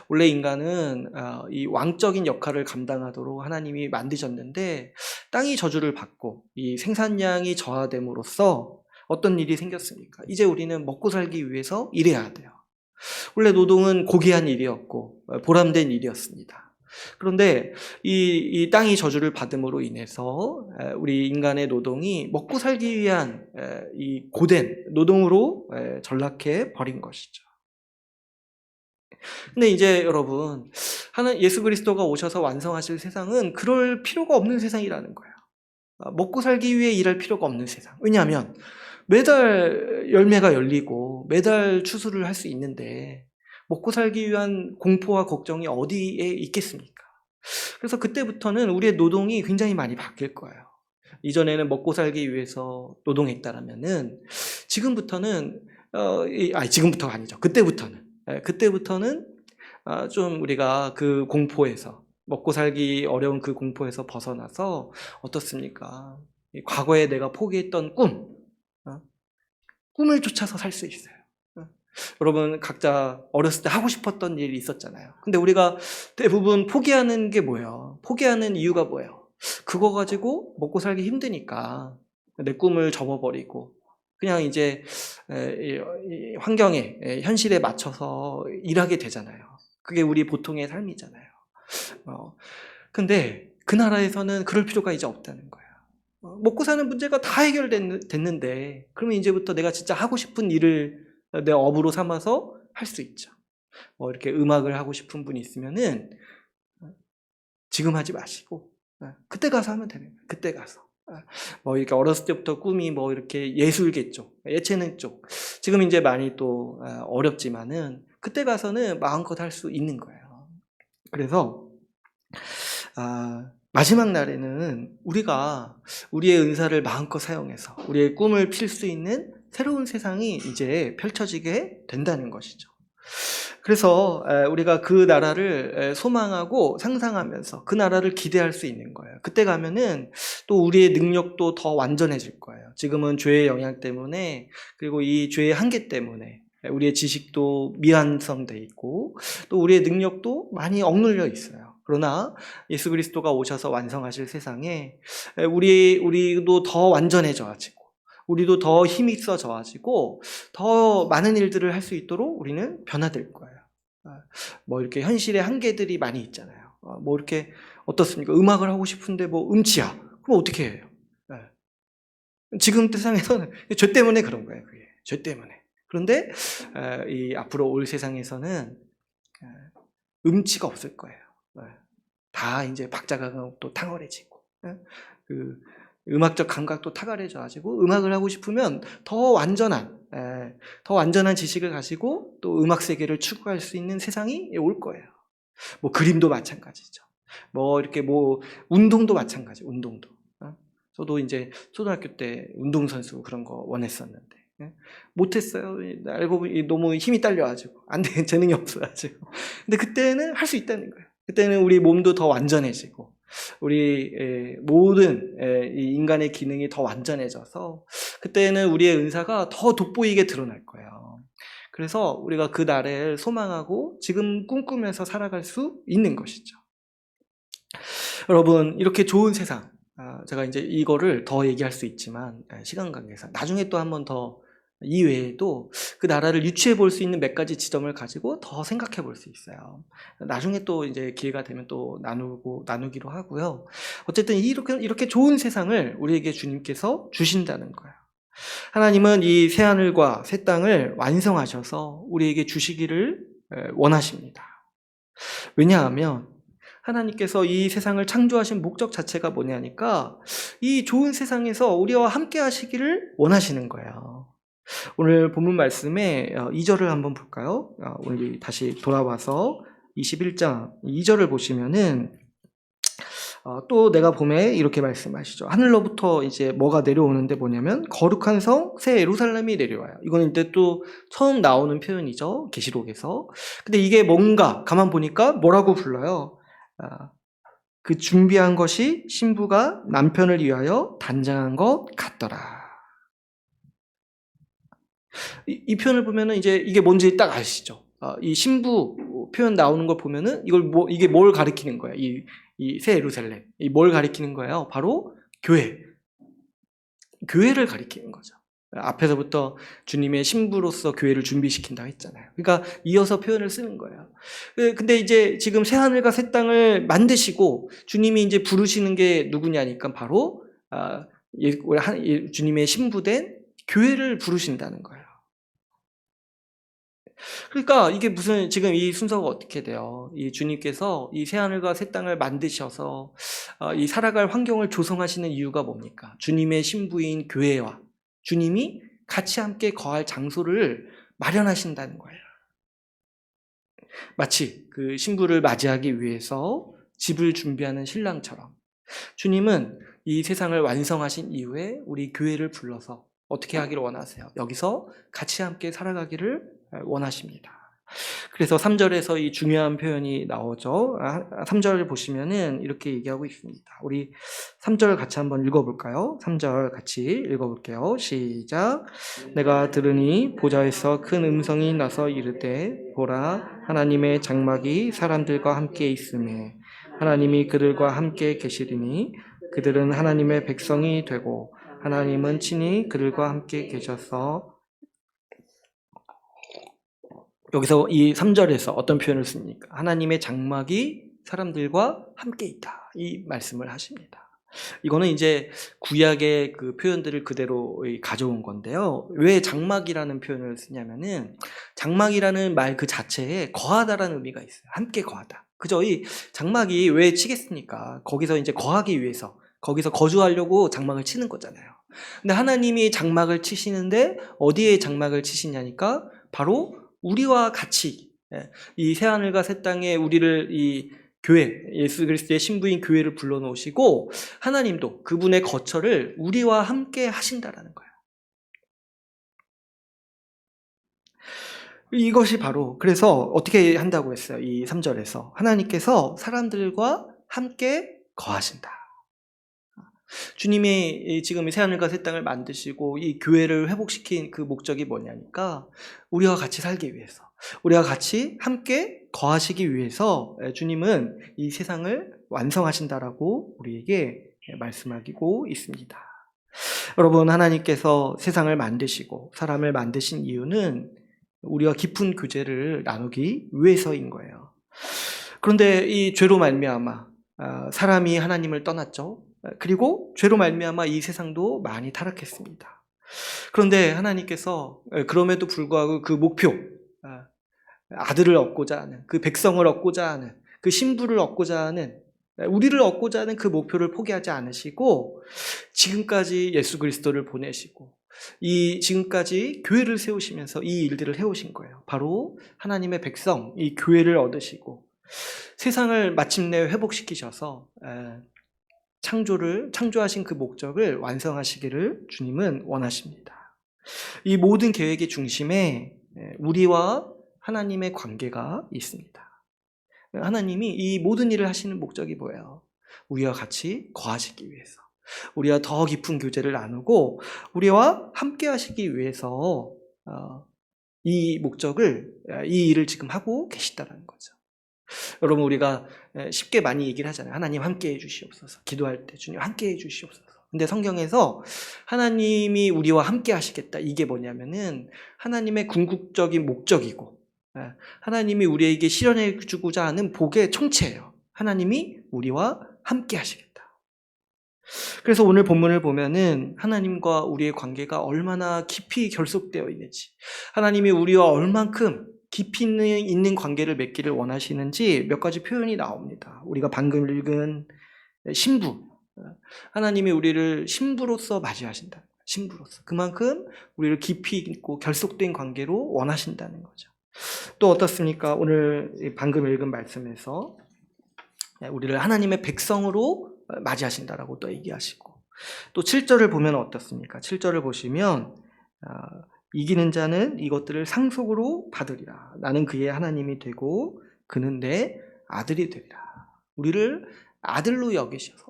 원래 인간은 이 왕적인 역할을 감당하도록 하나님이 만드셨는데, 땅이 저주를 받고 이 생산량이 저하됨으로써 어떤 일이 생겼습니까? 이제 우리는 먹고 살기 위해서 일해야 돼요. 원래 노동은 고귀한 일이었고 보람된 일이었습니다. 그런데 이 땅이 저주를 받음으로 인해서 우리 인간의 노동이 먹고 살기 위한 이 고된 노동으로 전락해 버린 것이죠. 근데 이제 여러분, 예수 그리스도가 오셔서 완성하실 세상은 그럴 필요가 없는 세상이라는 거예요. 먹고 살기 위해 일할 필요가 없는 세상. 왜냐하면 매달 열매가 열리고 매달 추수를 할 수 있는데 먹고 살기 위한 공포와 걱정이 어디에 있겠습니까? 그래서 그때부터는 우리의 노동이 굉장히 많이 바뀔 거예요. 이전에는 먹고 살기 위해서 노동했다라면은 지금부터는 지금부터가 아니죠. 그때부터는 좀 우리가 그 공포에서, 먹고 살기 어려운 그 공포에서 벗어나서 어떻습니까? 과거에 내가 포기했던 꿈을 쫓아서 살 수 있어요. 여러분 각자 어렸을 때 하고 싶었던 일이 있었잖아요. 근데 우리가 대부분 포기하는 게 뭐예요? 포기하는 이유가 뭐예요? 그거 가지고 먹고 살기 힘드니까 내 꿈을 접어버리고 그냥 이제 환경에, 현실에 맞춰서 일하게 되잖아요. 그게 우리 보통의 삶이잖아요. 근데 그 나라에서는 그럴 필요가 이제 없다는 거예요. 먹고 사는 문제가 다 해결됐는데 그러면 이제부터 내가 진짜 하고 싶은 일을 내 업으로 삼아서 할 수 있죠. 이렇게 음악을 하고 싶은 분이 있으면은 지금 하지 마시고 그때 가서 하면 되는 거예요. 그때 가서. 이렇게 어렸을 때부터 꿈이 이렇게 예술계 쪽, 예체능 쪽. 지금 이제 많이 또 어렵지만은 그때 가서는 마음껏 할 수 있는 거예요. 그래서 마지막 날에는 우리가 우리의 은사를 마음껏 사용해서 우리의 꿈을 필 수 있는 새로운 세상이 이제 펼쳐지게 된다는 것이죠. 그래서 우리가 그 나라를 소망하고 상상하면서 그 나라를 기대할 수 있는 거예요. 그때 가면은 또 우리의 능력도 더 완전해질 거예요. 지금은 죄의 영향 때문에, 그리고 이 죄의 한계 때문에 우리의 지식도 미완성돼 있고 또 우리의 능력도 많이 억눌려 있어요. 그러나 예수 그리스도가 오셔서 완성하실 세상에 우리도 더 완전해져가지고 우리도 더 힘이 있어져가지고 더 많은 일들을 할 수 있도록 우리는 변화될 거예요. 이렇게 현실의 한계들이 많이 있잖아요. 이렇게 어떻습니까? 음악을 하고 싶은데 음치야. 그럼 어떻게 해요? 지금 세상에서는 죄 때문에 그런 거예요. 그게 죄 때문에. 그런데 이 앞으로 올 세상에서는 음치가 없을 거예요. 다 이제 박자감도 탁월해지고 그 음악적 감각도 탁월해져가지고 음악을 하고 싶으면 더 완전한 지식을 가지고 또 음악 세계를 추구할 수 있는 세상이 올 거예요. 그림도 마찬가지죠. 이렇게 운동도 마찬가지. 운동도. 저도 이제 초등학교 때 운동선수 그런 거 원했었는데 못했어요. 알고 보니 너무 힘이 딸려가지고 안 돼, 재능이 없어가지고. 근데 그때는 할 수 있다는 거예요. 그때는 우리 몸도 더 완전해지고 우리 모든 이 인간의 기능이 더 완전해져서 그때는 우리의 은사가 더 돋보이게 드러날 거예요. 그래서 우리가 그 날을 소망하고 지금 꿈꾸면서 살아갈 수 있는 것이죠. 여러분, 이렇게 좋은 세상, 제가 이제 이거를 더 얘기할 수 있지만 시간 관계상 나중에 또 한 번 더 이외에도 그 나라를 유추해 볼 수 있는 몇 가지 지점을 가지고 더 생각해 볼 수 있어요. 나중에 또 이제 기회가 되면 또 나누기로 하고요. 어쨌든 이렇게 좋은 세상을 우리에게 주님께서 주신다는 거예요. 하나님은 이 새하늘과 새 땅을 완성하셔서 우리에게 주시기를 원하십니다. 왜냐하면 하나님께서 이 세상을 창조하신 목적 자체가 뭐냐니까 이 좋은 세상에서 우리와 함께 하시기를 원하시는 거예요. 오늘 본문 말씀에 2절을 한번 볼까요? 오늘 다시 돌아와서 21장 2절을 보시면은 또 내가 봄에 이렇게 말씀하시죠. 하늘로부터 이제 뭐가 내려오는데 뭐냐면 거룩한 성 새 예루살렘이 내려와요. 이거는 이제 또 처음 나오는 표현이죠. 계시록에서. 근데 이게 뭔가 가만 보니까 뭐라고 불러요? 그 준비한 것이 신부가 남편을 위하여 단장한 것 같더라. 이 표현을 보면은 이제 이게 뭔지 딱 아시죠? 이 신부 표현 나오는 걸 보면은 이게 뭘 가리키는 거야? 이 새 예루살렘. 뭘 가리키는 거예요? 바로 교회를 가리키는 거죠. 앞에서부터 주님의 신부로서 교회를 준비시킨다고 했잖아요. 그러니까 이어서 표현을 쓰는 거예요. 근데 이제 지금 새 하늘과 새 땅을 만드시고 주님이 이제 부르시는 게 누구냐니까 바로 주님의 신부된 교회를 부르신다는 거예요. 그러니까 이게 무슨 지금 이 순서가 어떻게 돼요? 이 주님께서 이 새하늘과 새 땅을 만드셔서 이 살아갈 환경을 조성하시는 이유가 뭡니까? 주님의 신부인 교회와 주님이 같이 함께 거할 장소를 마련하신다는 거예요. 마치 그 신부를 맞이하기 위해서 집을 준비하는 신랑처럼 주님은 이 세상을 완성하신 이후에 우리 교회를 불러서 어떻게 하기를 원하세요? 여기서 같이 함께 살아가기를 원하십니다. 그래서 3절에서 이 중요한 표현이 나오죠. 3절을 보시면은 이렇게 얘기하고 있습니다. 우리 3절 같이 한번 읽어볼까요? 3절 같이 읽어볼게요. 시작. 내가 들으니 보좌에서 큰 음성이 나서 이르되 보라 하나님의 장막이 사람들과 함께 있음에 하나님이 그들과 함께 계시리니 그들은 하나님의 백성이 되고 하나님은 친히 그들과 함께 계셔서 여기서 이 3절에서 어떤 표현을 씁니까? 하나님의 장막이 사람들과 함께 있다. 이 말씀을 하십니다. 이거는 이제 구약의 그 표현들을 그대로 가져온 건데요. 왜 장막이라는 표현을 쓰냐면은 장막이라는 말 그 자체에 거하다라는 의미가 있어요. 함께 거하다. 그죠? 이 장막이 왜 치겠습니까? 거기서 이제 거하기 위해서, 거기서 거주하려고 장막을 치는 거잖아요. 근데 하나님이 장막을 치시는데 어디에 장막을 치시냐니까 바로 우리와 같이 이 새하늘과 새 땅에 우리를 이 교회, 예수 그리스도의 신부인 교회를 불러놓으시고 하나님도 그분의 거처를 우리와 함께 하신다라는 거예요. 이것이 바로 그래서 어떻게 한다고 했어요? 이 3절에서 하나님께서 사람들과 함께 거하신다. 주님이 지금 이 새하늘과 새 땅을 만드시고 이 교회를 회복시킨 그 목적이 뭐냐니까 우리와 같이 살기 위해서, 우리가 같이 함께 거하시기 위해서 주님은 이 세상을 완성하신다라고 우리에게 말씀하고 있습니다. 여러분, 하나님께서 세상을 만드시고 사람을 만드신 이유는 우리와 깊은 교제를 나누기 위해서인 거예요. 그런데 이 죄로 말미암아 사람이 하나님을 떠났죠. 그리고 죄로 말미암아 이 세상도 많이 타락했습니다. 그런데 하나님께서 그럼에도 불구하고 그 목표, 아들을 얻고자 하는, 그 백성을 얻고자 하는, 그 신부를 얻고자 하는, 우리를 얻고자 하는 그 목표를 포기하지 않으시고 지금까지 예수 그리스도를 보내시고 지금까지 교회를 세우시면서 이 일들을 해오신 거예요. 바로 하나님의 백성, 이 교회를 얻으시고 세상을 마침내 회복시키셔서 창조하신 그 목적을 완성하시기를 주님은 원하십니다. 이 모든 계획의 중심에 우리와 하나님의 관계가 있습니다. 하나님이 이 모든 일을 하시는 목적이 뭐예요? 우리와 같이 거하시기 위해서, 우리와 더 깊은 교제를 나누고 우리와 함께 하시기 위해서 이 일을 지금 하고 계시다는 거죠. 여러분, 우리가 쉽게 많이 얘기를 하잖아요. 하나님 함께 해주시옵소서. 기도할 때 주님 함께 해주시옵소서. 근데 성경에서 하나님이 우리와 함께 하시겠다, 이게 뭐냐면은 하나님의 궁극적인 목적이고 하나님이 우리에게 실현해 주고자 하는 복의 총체예요. 하나님이 우리와 함께 하시겠다. 그래서 오늘 본문을 보면은 하나님과 우리의 관계가 얼마나 깊이 결속되어 있는지, 하나님이 우리와 얼만큼 깊이 있는 관계를 맺기를 원하시는지 몇 가지 표현이 나옵니다. 우리가 방금 읽은 신부, 하나님이 우리를 신부로서 맞이하신다. 신부로서. 그만큼 우리를 깊이 있고 결속된 관계로 원하신다는 거죠. 또 어떻습니까? 오늘 방금 읽은 말씀에서 우리를 하나님의 백성으로 맞이하신다라고 또 얘기하시고, 또 7절을 보면 어떻습니까? 7절을 보시면 이기는 자는 이것들을 상속으로 받으리라. 나는 그의 하나님이 되고 그는 내 아들이 되리라. 우리를 아들로 여기셔서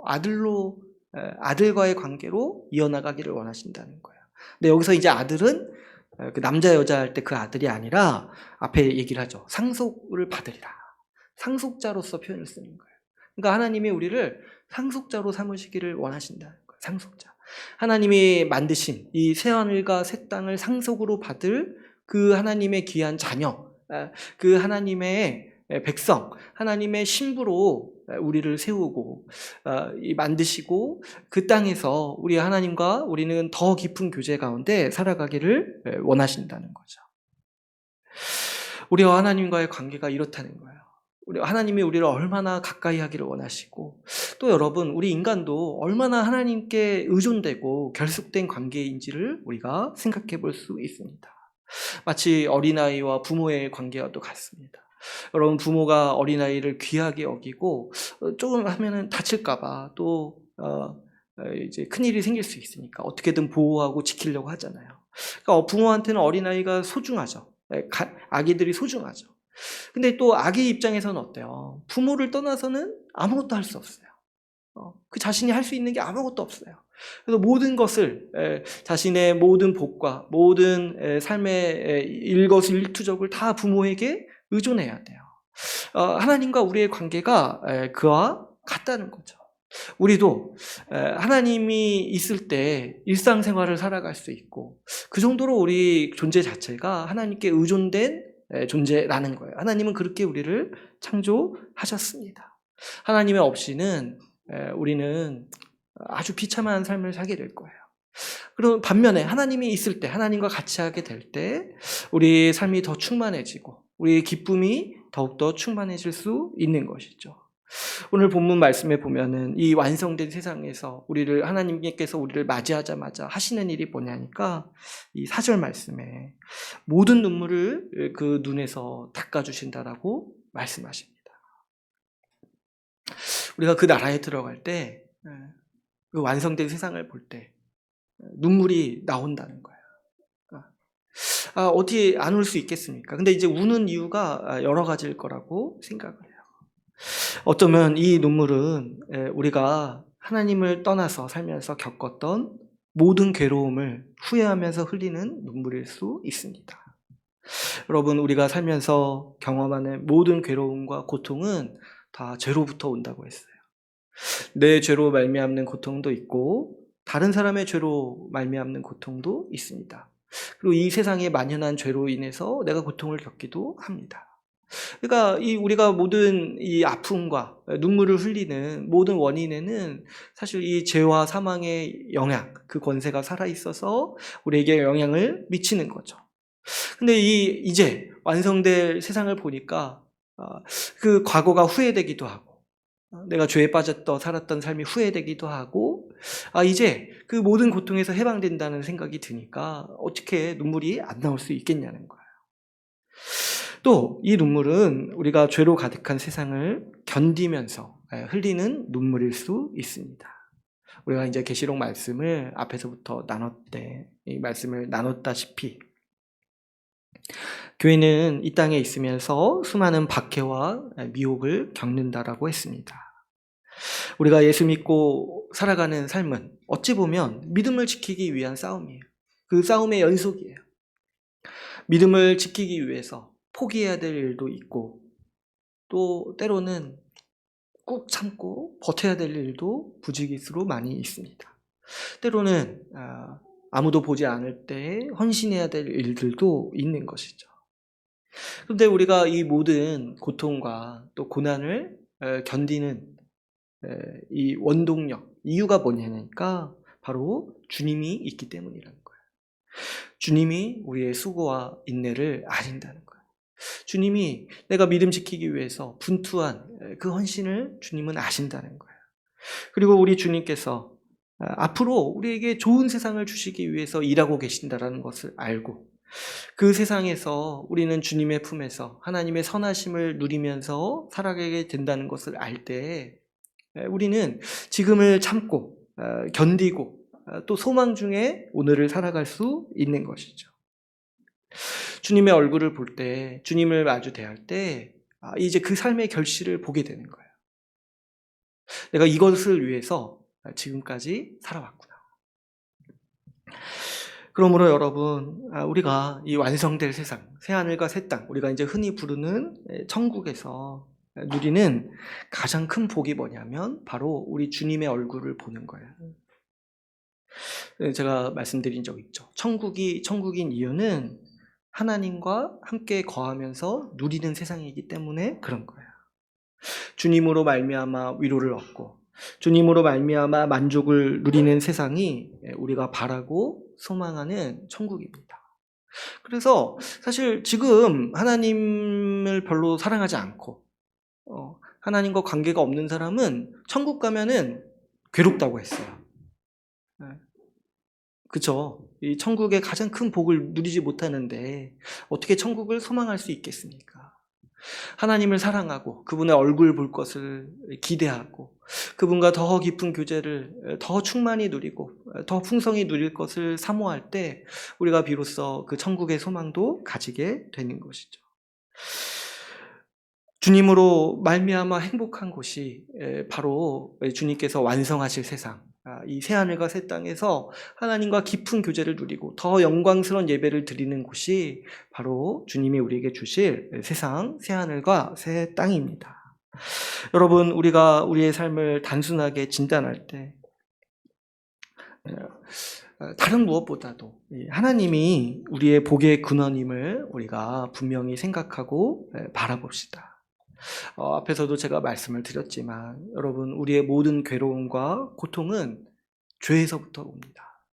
아들과의 관계로 이어나가기를 원하신다는 거예요. 근데 여기서 이제 아들은 그 남자 여자 할 때 그 아들이 아니라 앞에 얘기를 하죠. 상속을 받으리라. 상속자로서 표현을 쓰는 거예요. 그러니까 하나님이 우리를 상속자로 삼으시기를 원하신다는 거예요. 상속자. 하나님이 만드신 이 새하늘과 새 땅을 상속으로 받을 그 하나님의 귀한 자녀, 그 하나님의 백성, 하나님의 신부로 우리를 세우고 만드시고 그 땅에서 우리 하나님과 우리는 더 깊은 교제 가운데 살아가기를 원하신다는 거죠. 우리와 하나님과의 관계가 이렇다는 거예요. 하나님이 우리를 얼마나 가까이 하기를 원하시고, 또 여러분, 우리 인간도 얼마나 하나님께 의존되고 결속된 관계인지를 우리가 생각해 볼 수 있습니다. 마치 어린아이와 부모의 관계와도 같습니다. 여러분, 부모가 어린아이를 귀하게 여기고 조금 하면은 다칠까봐 또 이제 큰일이 생길 수 있으니까 어떻게든 보호하고 지키려고 하잖아요. 그러니까 부모한테는 어린아이가 소중하죠. 아기들이 소중하죠. 근데 또 아기 입장에서는 어때요? 부모를 떠나서는 아무것도 할 수 없어요. 그 자신이 할 수 있는 게 아무것도 없어요. 그래서 모든 것을, 자신의 모든 복과 모든 삶의 일거수일투족을 다 부모에게 의존해야 돼요. 하나님과 우리의 관계가 그와 같다는 거죠. 우리도 하나님이 있을 때 일상생활을 살아갈 수 있고, 그 정도로 우리 존재 자체가 하나님께 의존된 존재라는 거예요. 하나님은 그렇게 우리를 창조하셨습니다. 하나님 없이는 우리는 아주 비참한 삶을 살게 될 거예요. 그리고 반면에 하나님이 있을 때, 하나님과 같이 하게 될 때 우리의 삶이 더 충만해지고 우리의 기쁨이 더욱더 충만해질 수 있는 것이죠. 오늘 본문 말씀에 보면은 이 완성된 세상에서 하나님께서 우리를 맞이하자마자 하시는 일이 뭐냐니까, 이 4절 말씀에 모든 눈물을 그 눈에서 닦아주신다라고 말씀하십니다. 우리가 그 나라에 들어갈 때, 그 완성된 세상을 볼 때 눈물이 나온다는 거예요. 어떻게 안 울 수 있겠습니까? 근데 이제 우는 이유가 여러 가지일 거라고 생각을 해요. 어쩌면 이 눈물은 우리가 하나님을 떠나서 살면서 겪었던 모든 괴로움을 후회하면서 흘리는 눈물일 수 있습니다. 여러분, 우리가 살면서 경험하는 모든 괴로움과 고통은 다 죄로부터 온다고 했어요. 내 죄로 말미암는 고통도 있고 다른 사람의 죄로 말미암는 고통도 있습니다. 그리고 이 세상에 만연한 죄로 인해서 내가 고통을 겪기도 합니다. 그러니까 우리가 모든 이 아픔과 눈물을 흘리는 모든 원인에는 사실 이 죄와 사망의 영향, 그 권세가 살아있어서 우리에게 영향을 미치는 거죠. 근데 이제 완성될 세상을 보니까 그 과거가 후회되기도 하고, 내가 죄에 빠졌던 살았던 삶이 후회되기도 하고, 이제 그 모든 고통에서 해방된다는 생각이 드니까 어떻게 눈물이 안 나올 수 있겠냐는 거예요. 또 이 눈물은 우리가 죄로 가득한 세상을 견디면서 흘리는 눈물일 수 있습니다. 우리가 이제 계시록 말씀을 앞에서부터 이 말씀을 나눴다시피 교회는 이 땅에 있으면서 수많은 박해와 미혹을 겪는다라고 했습니다. 우리가 예수 믿고 살아가는 삶은 어찌 보면 믿음을 지키기 위한 싸움이에요. 그 싸움의 연속이에요. 믿음을 지키기 위해서 포기해야 될 일도 있고, 또 때로는 꾹 참고 버텨야 될 일도 부지기수로 많이 있습니다. 때로는 아무도 보지 않을 때 헌신해야 될 일들도 있는 것이죠. 그런데 우리가 이 모든 고통과 또 고난을 견디는 이 원동력, 이유가 뭐냐니까 바로 주님이 있기 때문이라는 거예요. 주님이 우리의 수고와 인내를 아신다는 거예요. 주님이 내가 믿음 지키기 위해서 분투한 그 헌신을 주님은 아신다는 거예요. 그리고 우리 주님께서 앞으로 우리에게 좋은 세상을 주시기 위해서 일하고 계신다는 것을 알고 그 세상에서 우리는 주님의 품에서 하나님의 선하심을 누리면서 살아가게 된다는 것을 알 때 우리는 지금을 참고 견디고 또 소망 중에 오늘을 살아갈 수 있는 것이죠. 주님의 얼굴을 볼 때, 주님을 마주 대할 때 이제 그 삶의 결실을 보게 되는 거예요. 내가 이것을 위해서 지금까지 살아왔구나. 그러므로 여러분, 우리가 이 완성될 세상, 새하늘과 새 땅, 우리가 이제 흔히 부르는 천국에서 누리는 가장 큰 복이 뭐냐면 바로 우리 주님의 얼굴을 보는 거예요. 제가 말씀드린 적 있죠. 천국인 이유는 하나님과 함께 거하면서 누리는 세상이기 때문에 그런 거예요. 주님으로 말미암아 위로를 얻고 주님으로 말미암아 만족을 누리는 세상이 우리가 바라고 소망하는 천국입니다. 그래서 사실 지금 하나님을 별로 사랑하지 않고 하나님과 관계가 없는 사람은 천국 가면은 괴롭다고 했어요. 그쵸? 이 천국의 가장 큰 복을 누리지 못하는데 어떻게 천국을 소망할 수 있겠습니까? 하나님을 사랑하고 그분의 얼굴 볼 것을 기대하고 그분과 더 깊은 교제를 더 충만히 누리고 더 풍성히 누릴 것을 사모할 때 우리가 비로소 그 천국의 소망도 가지게 되는 것이죠. 주님으로 말미암아 행복한 곳이 바로 주님께서 완성하실 세상, 이 새하늘과 새 땅에서 하나님과 깊은 교제를 누리고 더 영광스러운 예배를 드리는 곳이 바로 주님이 우리에게 주실 세상, 새하늘과 새 땅입니다. 여러분, 우리가 우리의 삶을 단순하게 진단할 때 다른 무엇보다도 하나님이 우리의 복의 근원임을 우리가 분명히 생각하고 바라봅시다. 앞에서도 제가 말씀을 드렸지만 여러분, 우리의 모든 괴로움과 고통은 죄에서부터 옵니다.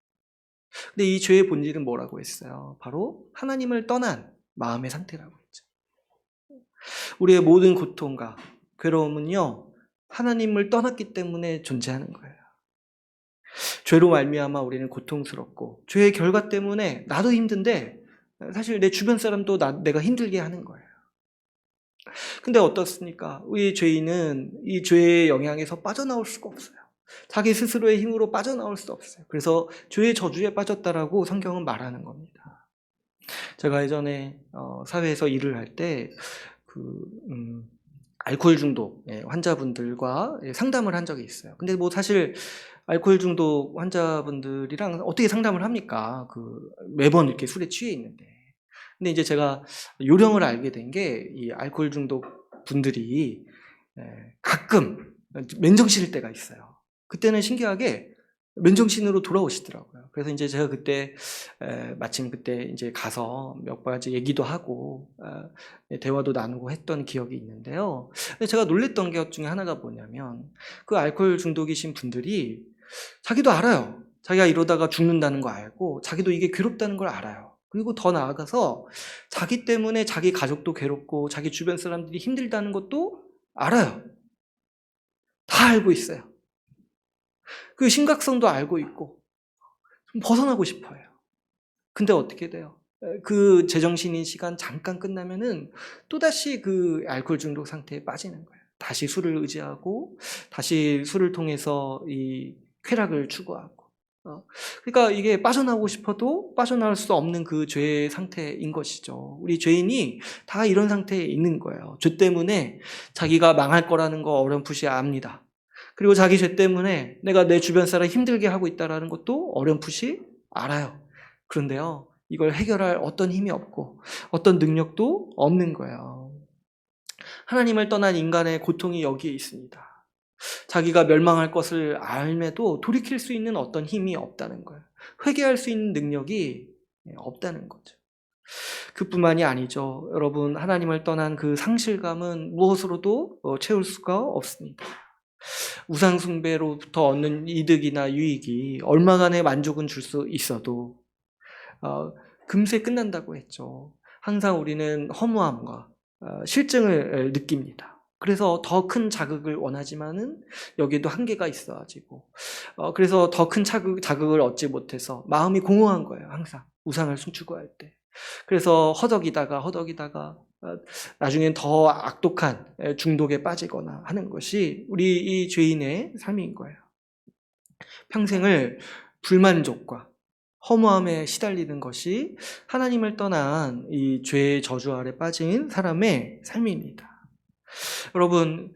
근데 이 죄의 본질은 뭐라고 했어요? 바로 하나님을 떠난 마음의 상태라고 했죠. 우리의 모든 고통과 괴로움은요, 하나님을 떠났기 때문에 존재하는 거예요. 죄로 말미암아 우리는 고통스럽고 죄의 결과 때문에 나도 힘든데 사실 내 주변 사람도 내가 힘들게 하는 거예요. 근데 어떻습니까? 우리 죄인은 이 죄의 영향에서 빠져나올 수가 없어요. 자기 스스로의 힘으로 빠져나올 수 없어요. 그래서 죄의 저주에 빠졌다라고 성경은 말하는 겁니다. 제가 예전에 사회에서 일을 할 때 알코올 중독 환자분들과 상담을 한 적이 있어요. 근데 뭐 사실 알코올 중독 환자분들이랑 어떻게 상담을 합니까? 매번 이렇게 술에 취해 있는데. 근데 이제 제가 요령을 알게 된 게 이 알코올 중독 분들이 가끔 맨정신일 때가 있어요. 그때는 신기하게 맨정신으로 돌아오시더라고요. 그래서 이제 제가 그때 마침 그때 이제 가서 몇 가지 얘기도 하고 대화도 나누고 했던 기억이 있는데요. 근데 제가 놀랬던 것 중에 하나가 뭐냐면 그 알코올 중독이신 분들이 자기도 알아요. 자기가 이러다가 죽는다는 거 알고 자기도 이게 괴롭다는 걸 알아요. 그리고 더 나아가서 자기 때문에 자기 가족도 괴롭고 자기 주변 사람들이 힘들다는 것도 알아요. 다 알고 있어요. 그 심각성도 알고 있고 좀 벗어나고 싶어요. 근데 어떻게 돼요? 그 제정신인 시간 잠깐 끝나면은 또다시 그 알코올 중독 상태에 빠지는 거예요. 다시 술을 의지하고 다시 술을 통해서 이 쾌락을 추구하고 그러니까 이게 빠져나오고 싶어도 빠져나올 수 없는 그 죄의 상태인 것이죠. 우리 죄인이 다 이런 상태에 있는 거예요. 죄 때문에 자기가 망할 거라는 거 어렴풋이 압니다. 그리고 자기 죄 때문에 내가 내 주변 사람 힘들게 하고 있다는 것도 어렴풋이 알아요. 그런데요, 이걸 해결할 어떤 힘이 없고 어떤 능력도 없는 거예요. 하나님을 떠난 인간의 고통이 여기에 있습니다. 자기가 멸망할 것을 알매도 돌이킬 수 있는 어떤 힘이 없다는 거예요. 회개할 수 있는 능력이 없다는 거죠. 그뿐만이 아니죠. 여러분, 하나님을 떠난 그 상실감은 무엇으로도 채울 수가 없습니다. 우상 숭배로부터 얻는 이득이나 유익이 얼마간의 만족은 줄 수 있어도 금세 끝난다고 했죠. 항상 우리는 허무함과 실증을 느낍니다. 그래서 더 큰 자극을 원하지만은 여기에도 한계가 있어가지고 그래서 더 큰 자극을 얻지 못해서 마음이 공허한 거예요. 항상 우상을 춤추고할 때. 그래서 허덕이다가 나중엔 더 악독한 중독에 빠지거나 하는 것이 우리 이 죄인의 삶인 거예요. 평생을 불만족과 허무함에 시달리는 것이 하나님을 떠난 이 죄의 저주 아래 빠진 사람의 삶입니다. 여러분,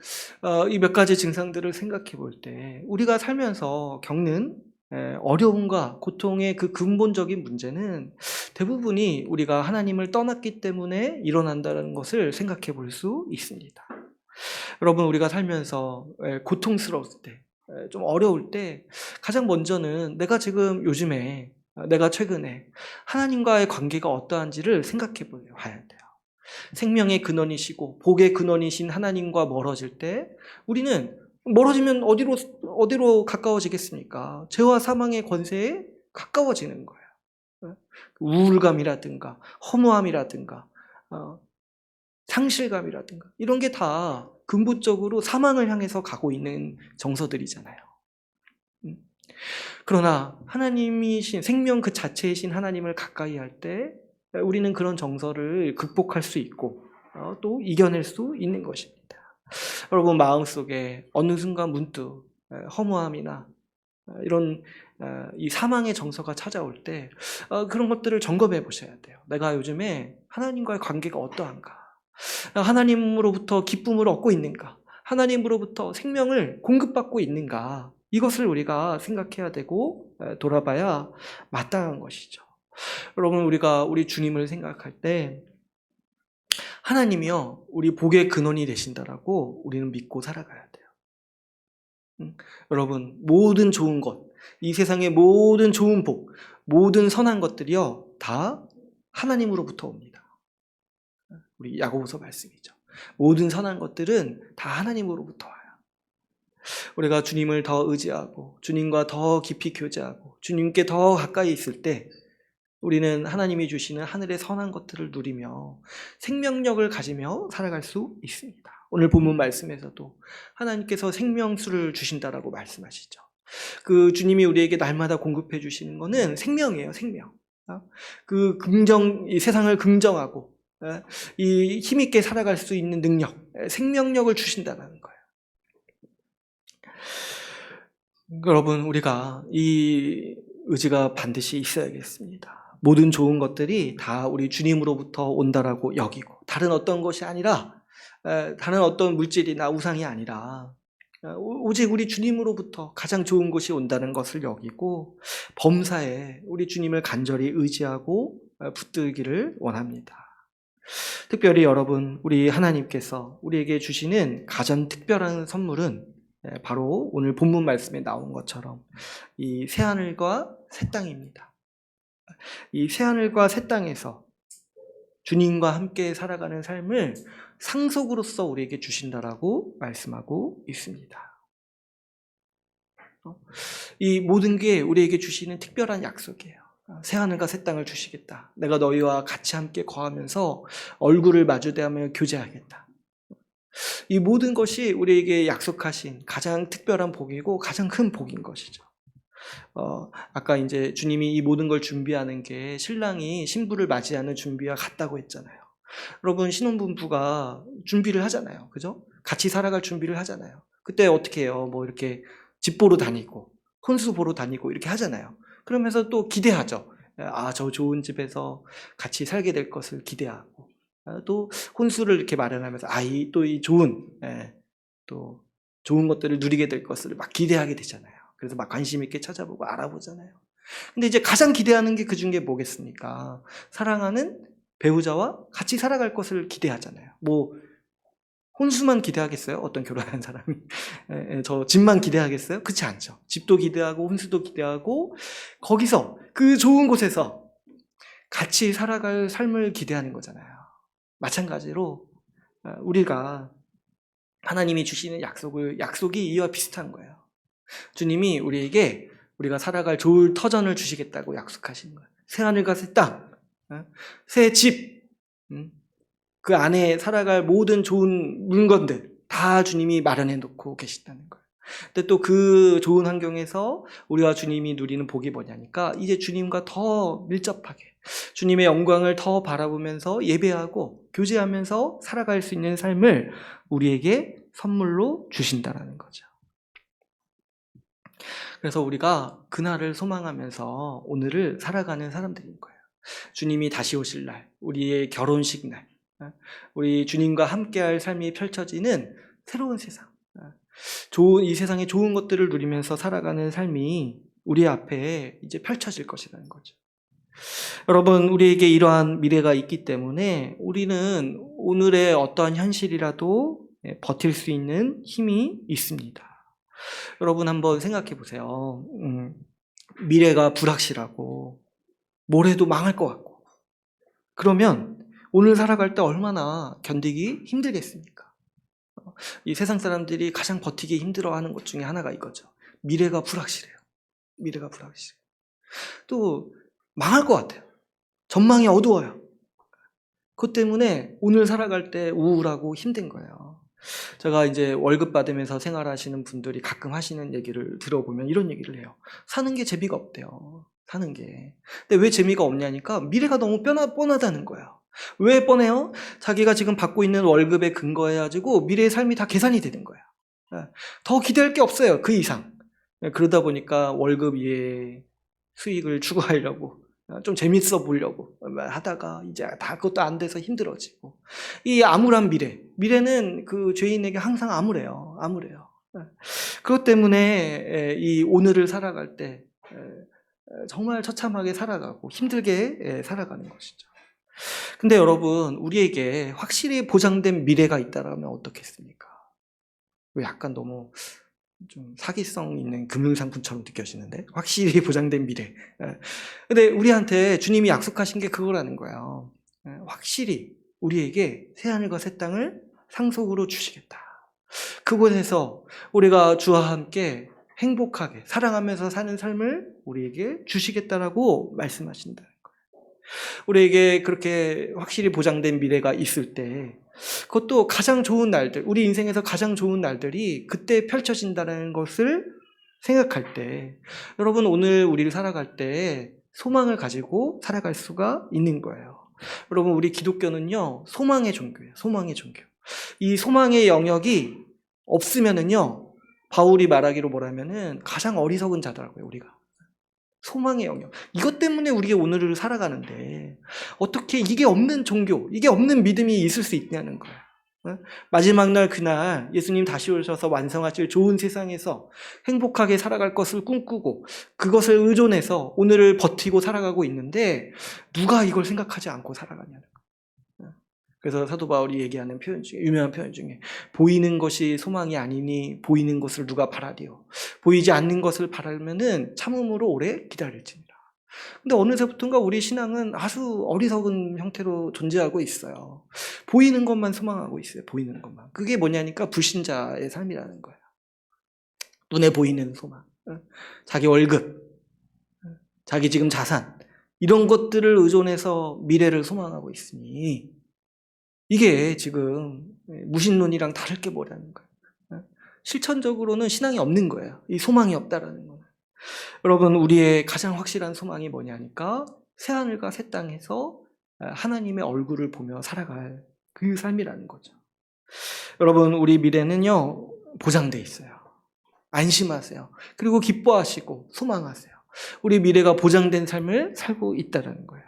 이 몇 가지 증상들을 생각해 볼 때 우리가 살면서 겪는 어려움과 고통의 그 근본적인 문제는 대부분이 우리가 하나님을 떠났기 때문에 일어난다는 것을 생각해 볼 수 있습니다. 여러분, 우리가 살면서 고통스러울 때, 좀 어려울 때 가장 먼저는 내가 최근에 하나님과의 관계가 어떠한지를 생각해 봐야 돼요. 생명의 근원이시고 복의 근원이신 하나님과 멀어질 때 우리는 멀어지면 어디로 가까워지겠습니까? 죄와 사망의 권세에 가까워지는 거예요. 우울감이라든가 허무함이라든가 상실감이라든가 이런 게 다 근본적으로 사망을 향해서 가고 있는 정서들이잖아요. 그러나 하나님이신 생명 그 자체이신 하나님을 가까이 할 때 우리는 그런 정서를 극복할 수 있고 또 이겨낼 수 있는 것입니다. 여러분 마음속에 어느 순간 문득 허무함이나 이런 이 사망의 정서가 찾아올 때 그런 것들을 점검해 보셔야 돼요. 내가 요즘에 하나님과의 관계가 어떠한가? 하나님으로부터 기쁨을 얻고 있는가? 하나님으로부터 생명을 공급받고 있는가? 이것을 우리가 생각해야 되고 돌아봐야 마땅한 것이죠. 여러분 우리가 우리 주님을 생각할 때 하나님이요 우리 복의 근원이 되신다라고 우리는 믿고 살아가야 돼요. 여러분 모든 좋은 것, 이 세상의 모든 좋은 복, 모든 선한 것들이요 다 하나님으로부터 옵니다. 우리 야고보서 말씀이죠. 모든 선한 것들은 다 하나님으로부터 와요. 우리가 주님을 더 의지하고 주님과 더 깊이 교제하고 주님께 더 가까이 있을 때 우리는 하나님이 주시는 하늘의 선한 것들을 누리며 생명력을 가지며 살아갈 수 있습니다. 오늘 본문 말씀에서도 하나님께서 생명수를 주신다라고 말씀하시죠. 그 주님이 우리에게 날마다 공급해 주시는 것은 생명이에요, 생명. 이 세상을 긍정하고 이 힘있게 살아갈 수 있는 능력, 생명력을 주신다는 거예요. 여러분, 우리가 이 의지가 반드시 있어야겠습니다. 모든 좋은 것들이 다 우리 주님으로부터 온다라고 여기고 다른 어떤 것이 아니라 다른 어떤 물질이나 우상이 아니라 오직 우리 주님으로부터 가장 좋은 것이 온다는 것을 여기고 범사에 우리 주님을 간절히 의지하고 붙들기를 원합니다. 특별히 여러분 우리 하나님께서 우리에게 주시는 가장 특별한 선물은 바로 오늘 본문 말씀에 나온 것처럼 이 새하늘과 새 땅입니다. 이 새하늘과 새 땅에서 주님과 함께 살아가는 삶을 상속으로서 우리에게 주신다라고 말씀하고 있습니다. 이 모든 게 우리에게 주시는 특별한 약속이에요. 새하늘과 새 땅을 주시겠다. 내가 너희와 같이 함께 거하면서 얼굴을 마주대하며 교제하겠다. 이 모든 것이 우리에게 약속하신 가장 특별한 복이고 가장 큰 복인 것이죠. 아까 이제 주님이 이 모든 걸 준비하는 게 신랑이 신부를 맞이하는 준비와 같다고 했잖아요. 여러분 신혼부부가 준비를 하잖아요. 그죠? 같이 살아갈 준비를 하잖아요. 그때 어떻게 해요? 뭐 이렇게 집 보러 다니고 혼수 보러 다니고 이렇게 하잖아요. 그러면서 또 기대하죠. 저 좋은 집에서 같이 살게 될 것을 기대하고 또 혼수를 이렇게 마련하면서 이 좋은 것들을 누리게 될 것을 막 기대하게 되잖아요. 그래서 막 관심 있게 찾아보고 알아보잖아요. 근데 이제 가장 기대하는 게 그중에 뭐겠습니까? 사랑하는 배우자와 같이 살아갈 것을 기대하잖아요. 뭐 혼수만 기대하겠어요? 어떤 결혼한 사람이 저 집만 기대하겠어요? 그렇지 않죠. 집도 기대하고 혼수도 기대하고 거기서 그 좋은 곳에서 같이 살아갈 삶을 기대하는 거잖아요. 마찬가지로 우리가 하나님이 주시는 약속이 이와 비슷한 거예요. 주님이 우리에게 우리가 살아갈 좋을 터전을 주시겠다고 약속하신 거예요. 새 하늘과 새 땅, 새 집, 그 안에 살아갈 모든 좋은 물건들 다 주님이 마련해 놓고 계시다는 거예요. 근데 또 그 좋은 환경에서 우리와 주님이 누리는 복이 뭐냐니까 이제 주님과 더 밀접하게 주님의 영광을 더 바라보면서 예배하고 교제하면서 살아갈 수 있는 삶을 우리에게 선물로 주신다는 거죠. 그래서 우리가 그날을 소망하면서 오늘을 살아가는 사람들인 거예요. 주님이 다시 오실 날, 우리의 결혼식 날, 우리 주님과 함께할 삶이 펼쳐지는 새로운 세상, 이 세상의 좋은 것들을 누리면서 살아가는 삶이 우리 앞에 이제 펼쳐질 것이라는 거죠. 여러분, 우리에게 이러한 미래가 있기 때문에 우리는 오늘의 어떠한 현실이라도 버틸 수 있는 힘이 있습니다. 여러분 한번 생각해 보세요. 미래가 불확실하고 모레도 망할 것 같고 그러면 오늘 살아갈 때 얼마나 견디기 힘들겠습니까? 이 세상 사람들이 가장 버티기 힘들어하는 것 중에 하나가 이거죠. 미래가 불확실해요. 미래가 불확실해요. 또 망할 것 같아요. 전망이 어두워요. 그것 때문에 오늘 살아갈 때 우울하고 힘든 거예요. 제가 이제 월급 받으면서 생활하시는 분들이 가끔 하시는 얘기를 들어보면 이런 얘기를 해요. 사는 게 재미가 없대요. 사는 게. 근데 왜 재미가 없냐니까 미래가 너무 뻔하다는 거예요. 왜 뻔해요? 자기가 지금 받고 있는 월급에 근거해가지고 미래의 삶이 다 계산이 되는 거예요. 더 기대할 게 없어요. 그 이상. 그러다 보니까 월급 위에 수익을 추구하려고 좀 재밌어 보려고 하다가 이제 다 그것도 안 돼서 힘들어지고 이 암울한 미래는 그 죄인에게 항상 암울해요. 그것 때문에 이 오늘을 살아갈 때 정말 처참하게 살아가고 힘들게 살아가는 것이죠. 근데 여러분, 우리에게 확실히 보장된 미래가 있다면 어떻겠습니까? 왜 약간 너무 좀 사기성 있는 금융상품처럼 느껴지는데 확실히 보장된 미래. 근데 우리한테 주님이 약속하신 게 그거라는 거예요. 확실히 우리에게 새하늘과 새 땅을 상속으로 주시겠다. 그곳에서 우리가 주와 함께 행복하게 사랑하면서 사는 삶을 우리에게 주시겠다라고 말씀하신다는 거예요. 우리에게 그렇게 확실히 보장된 미래가 있을 때 그것도 가장 좋은 날들, 우리 인생에서 가장 좋은 날들이 그때 펼쳐진다는 것을 생각할 때 여러분 오늘 우리를 살아갈 때 소망을 가지고 살아갈 수가 있는 거예요. 여러분 우리 기독교는요 소망의 종교예요. 소망의 종교. 이 소망의 영역이 없으면은요 바울이 말하기로 뭐라면은 가장 어리석은 자더라고요. 우리가 소망의 영역. 이것 때문에 우리가 오늘을 살아가는데 어떻게 이게 없는 종교, 이게 없는 믿음이 있을 수 있냐는 거예요. 마지막 날 그날 예수님 다시 오셔서 완성하실 좋은 세상에서 행복하게 살아갈 것을 꿈꾸고 그것을 의존해서 오늘을 버티고 살아가고 있는데 누가 이걸 생각하지 않고 살아가냐는 거예요. 그래서 사도 바울이 얘기하는 표현 중에 유명한 표현 중에 보이는 것이 소망이 아니니 보이는 것을 누가 바라리요. 보이지 않는 것을 바라면은 참음으로 오래 기다릴지니라. 근데 어느새부턴가 우리 신앙은 아주 어리석은 형태로 존재하고 있어요. 보이는 것만 소망하고 있어요. 보이는 것만. 그게 뭐냐니까 불신자의 삶이라는 거예요. 눈에 보이는 소망. 자기 월급, 자기 지금 자산 이런 것들을 의존해서 미래를 소망하고 있으니 이게 지금 무신론이랑 다를 게 뭐라는 거예요. 실천적으로는 신앙이 없는 거예요. 이 소망이 없다라는 거예요. 여러분 우리의 가장 확실한 소망이 뭐냐니까 새하늘과 새 땅에서 하나님의 얼굴을 보며 살아갈 그 삶이라는 거죠. 여러분 우리 미래는요 보장돼 있어요. 안심하세요. 그리고 기뻐하시고 소망하세요. 우리 미래가 보장된 삶을 살고 있다는 거예요.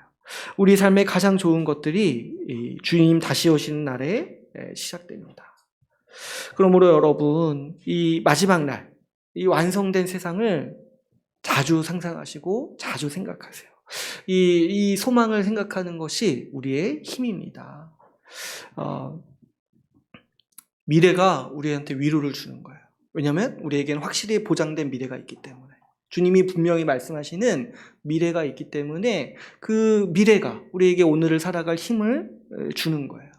우리 삶의 가장 좋은 것들이 주님 다시 오시는 날에 시작됩니다. 그러므로 여러분 이 마지막 날, 이 완성된 세상을 자주 상상하시고 자주 생각하세요. 이 소망을 생각하는 것이 우리의 힘입니다. 미래가 우리한테 위로를 주는 거예요. 왜냐하면 우리에게는 확실히 보장된 미래가 있기 때문에. 주님이 분명히 말씀하시는 미래가 있기 때문에 그 미래가 우리에게 오늘을 살아갈 힘을 주는 거예요.